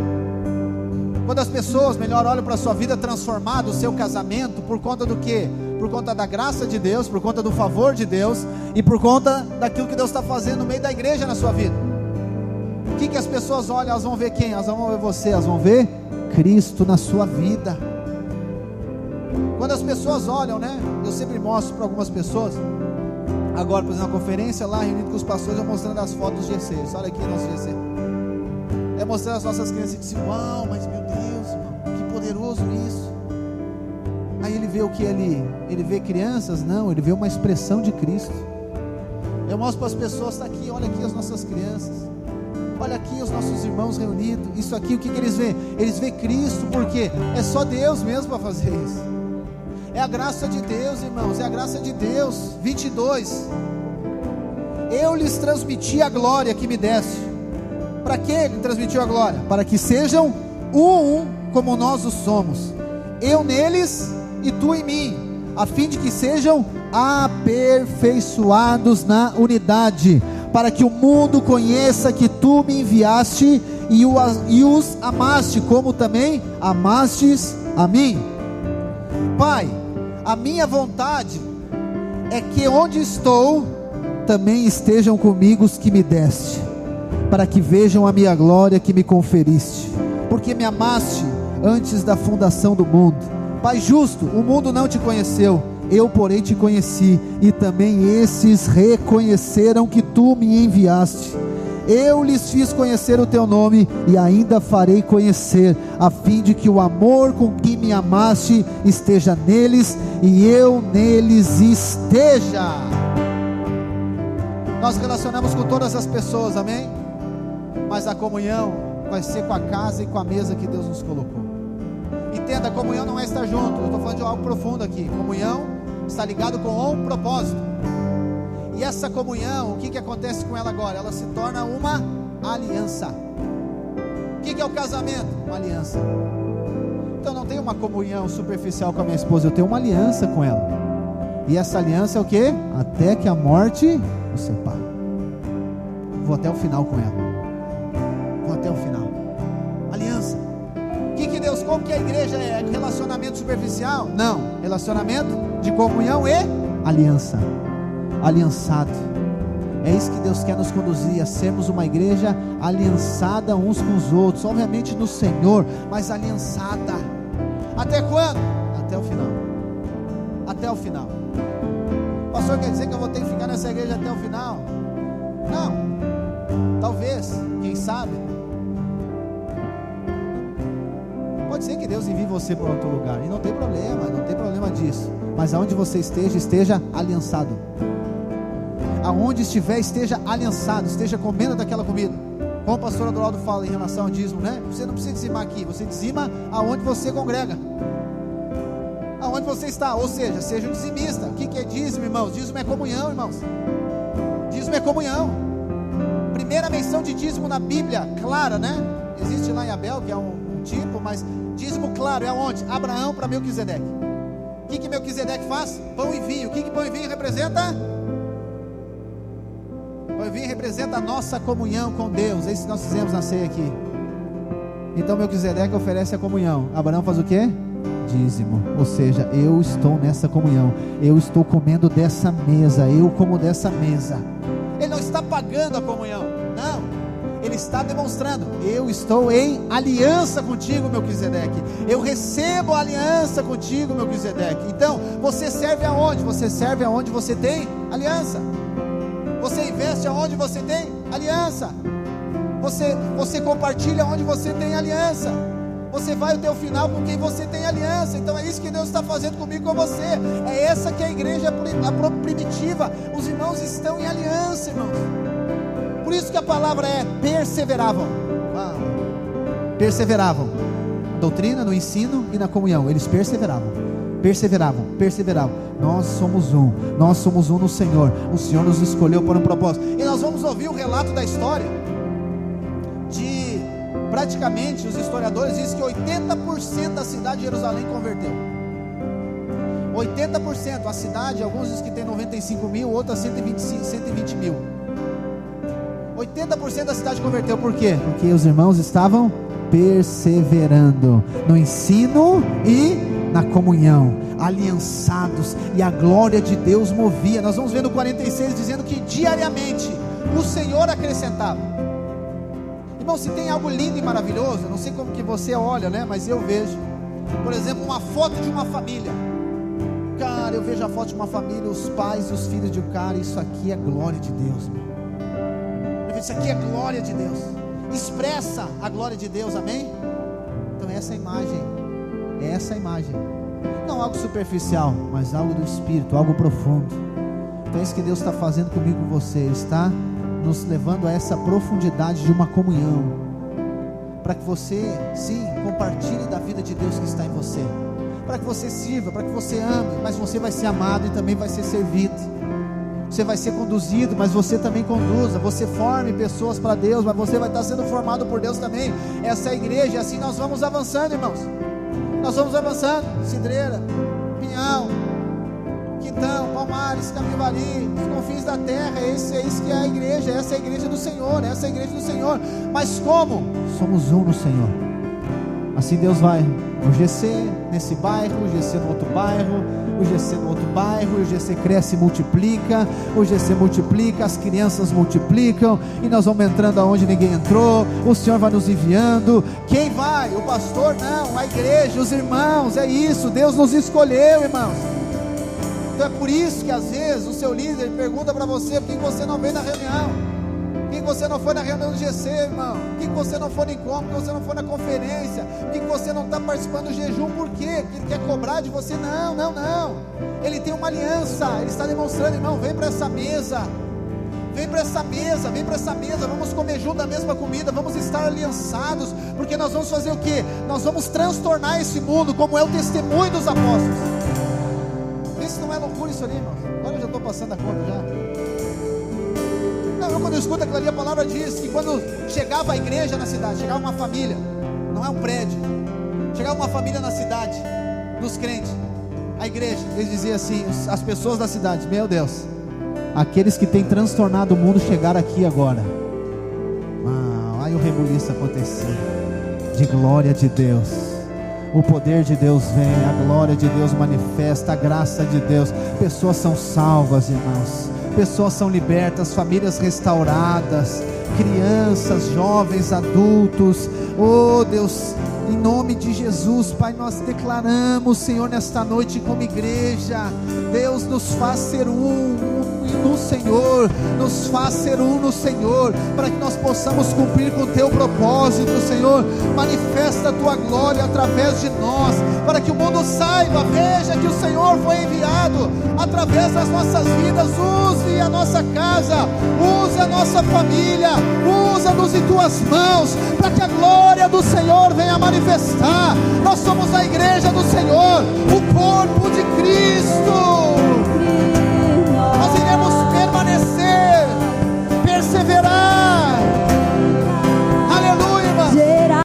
quando as pessoas, olham para a sua vida transformada, o seu casamento, por conta do quê? Por conta da graça de Deus, por conta do favor de Deus, e por conta daquilo que Deus está fazendo no meio da igreja na sua vida. O que as pessoas olham? Elas vão ver quem? Elas vão ver você, elas vão ver Cristo na sua vida. Quando as pessoas olham, né? Eu sempre mostro para algumas pessoas. Agora, por exemplo, na conferência lá, reunido com os pastores, eu mostrando as fotos dos GCs. Olha aqui nosso GC. É mostrando as nossas crianças e disse: uau, mas meu Deus, irmão, que poderoso isso. Aí ele vê o que ali? Ele vê crianças? Não, ele vê uma expressão de Cristo. Eu mostro para as pessoas: está aqui, olha aqui as nossas crianças. Olha aqui os nossos irmãos reunidos. Isso aqui, o que eles veem? Eles veem Cristo, porque é só Deus mesmo para fazer isso. É a graça de Deus, irmãos, é a graça de Deus. 22. Eu lhes transmiti a glória que me deste. Para que ele transmitiu a glória? Para que sejam um como nós o somos. Eu neles e tu em mim, a fim de que sejam aperfeiçoados na unidade, para que o mundo conheça que tu me enviaste e os amaste, como também amastes a mim. Pai, a minha vontade é que onde estou, também estejam comigo os que me deste, para que vejam a minha glória que me conferiste, porque me amaste antes da fundação do mundo. Pai justo, o mundo não te conheceu, eu porém te conheci, e também esses reconheceram que tu me enviaste. Eu lhes fiz conhecer o teu nome, e ainda farei conhecer, a fim de que o amor com que me amaste esteja neles, e eu neles esteja. Nós relacionamos com todas as pessoas, amém? Mas a comunhão vai ser com a casa e com a mesa que Deus nos colocou. Entenda, a comunhão não é estar junto. Eu estou falando de algo profundo aqui. Comunhão está ligado com um propósito. E essa comunhão, o que acontece com ela agora? Ela se torna uma aliança. O que é o casamento? Uma aliança. Então não tenho uma comunhão superficial com a minha esposa, eu tenho uma aliança com ela. E essa aliança é o que? Até que a morte nos separe. Vou até o final com ela. Vou até o final. Aliança. Que Deus, como que a igreja é? Relacionamento superficial? Não. Relacionamento de comunhão e aliança. Aliançado. É isso que Deus quer nos conduzir, a sermos uma igreja aliançada uns com os outros, obviamente no Senhor, mas aliançada. Até quando? Até o final. Até o final. Pastor, quer dizer que eu vou ter que ficar nessa igreja até o final? Não. Talvez, quem sabe. Pode ser que Deus envie você para outro lugar, e não tem problema disso. Mas aonde você esteja aliançado. Aonde estiver, esteja aliançado, esteja comendo daquela comida. Como o pastor Adoraldo fala em relação ao dízimo, né? Você não precisa dizimar aqui, você dizima aonde você congrega, aonde você está, ou seja um dizimista. O que é dízimo, irmãos? Dízimo é comunhão, irmãos. Dízimo é comunhão. Primeira menção de dízimo na Bíblia, clara, né? Existe lá em Abel, que é um tipo, mas dízimo claro é aonde? Abraão para Melquisedeque. O que Melquisedeque faz? Pão e vinho. O que pão e vinho representa? Pão e vinho representa a nossa comunhão com Deus. É isso que nós fizemos na ceia aqui. Então Melquisedeque oferece a comunhão. Abraão faz o quê? Dízimo. Ou seja, eu estou nessa comunhão, eu estou comendo dessa mesa, eu como dessa mesa. Ele não está pagando a comunhão, não. Ele está demonstrando, eu estou em aliança contigo, Melquisedeque. Eu recebo a aliança contigo, Melquisedeque. Então, você serve aonde? Você serve aonde você tem aliança. Você investe aonde você tem aliança. Você compartilha onde você tem aliança. Você vai até o final com quem você tem aliança. Então é isso que Deus está fazendo comigo e com você. É essa que é a igreja primitiva. Os irmãos estão em aliança, irmãos. Por isso que a palavra é perseveravam. Perseveravam. Doutrina, no ensino e na comunhão. Eles perseveravam. Nós somos um no Senhor. O Senhor nos escolheu para um propósito. E nós vamos ouvir o relato da história de, praticamente, os historiadores dizem que 80% da cidade de Jerusalém converteu. 80%. A cidade, alguns dizem que tem 95 mil, outras 120 mil. 80% da cidade converteu. Por quê? Porque os irmãos estavam perseverando no ensino e na comunhão, aliançados, e a glória de Deus movia. Nós vamos ver no 46 dizendo que diariamente o Senhor acrescentava. Irmão, se tem algo lindo e maravilhoso, não sei como que você olha, né? Mas eu vejo, por exemplo, uma foto de uma família. Cara, eu vejo a foto de uma família, os pais e os filhos de um cara. Isso aqui é glória de Deus, meu. Isso aqui é glória de Deus, expressa a glória de Deus, amém? Então essa imagem, não algo superficial, mas algo do Espírito, algo profundo. Então é isso que Deus está fazendo comigo e com você. Ele está nos levando a essa profundidade de uma comunhão, para que você, sim, compartilhe da vida de Deus que está em você, para que você sirva, para que você ame, mas você vai ser amado e também vai ser servido. Você vai ser conduzido, mas você também conduza. Você forme pessoas para Deus, mas você vai estar sendo formado por Deus também. Essa é a igreja, e assim nós vamos avançando, irmãos. Nós vamos avançando. Cidreira, Pinhal, Quintão, Palmares, Capivari, os confins da terra. É isso que é a igreja. Essa é a igreja do Senhor. Essa é a igreja do Senhor. Mas como? Somos um no Senhor. Assim Deus vai no GC, nesse bairro, o GC no outro bairro, o GC no outro bairro, o GC cresce e multiplica, o GC multiplica, as crianças multiplicam, e nós vamos entrando aonde ninguém entrou, o Senhor vai nos enviando. Quem vai? O pastor? Não, a igreja, os irmãos, é isso, Deus nos escolheu, irmãos. Então é por isso que às vezes o seu líder pergunta para você, por que você não vem na reunião? Por que você não foi na reunião do GC, irmão? Por que você não foi no encontro? Por que você não foi na conferência? Por que você não está participando do jejum? Por quê? Porque ele quer cobrar de você? Não, não, não. Ele tem uma aliança, ele está demonstrando, irmão, vem para essa mesa. Vem para essa mesa, vem para essa mesa, vamos comer junto da mesma comida, vamos estar aliançados, porque nós vamos fazer o quê? Nós vamos transtornar esse mundo, como é o testemunho dos apóstolos. Vê se não é loucura isso ali, irmão. Agora eu já estou passando a conta já. Não, quando eu escuto aquilo ali, a palavra diz que quando chegava a igreja na cidade, chegava uma família, não é um prédio, chegava uma família na cidade, dos crentes, a igreja, eles diziam assim, as pessoas da cidade, meu Deus, aqueles que têm transtornado o mundo chegaram aqui agora. Aí o rebuliço acontecia, de glória de Deus, o poder de Deus vem, a glória de Deus manifesta, a graça de Deus, pessoas são salvas, irmãos, pessoas são libertas, famílias restauradas, crianças, jovens, adultos. Oh Deus, em nome de Jesus, Pai, nós declaramos, Senhor, nesta noite como igreja, Deus nos faz ser um no Senhor, nos faz ser um no Senhor, para que nós possamos cumprir com o Teu propósito, Senhor. Manifesta a Tua glória através de nós, para que o mundo saiba, veja que o Senhor foi enviado através das nossas vidas. Use a nossa casa, use a nossa família, usa-nos em Tuas mãos, para que a glória do Senhor venha manifestar. Nós somos a igreja do Senhor,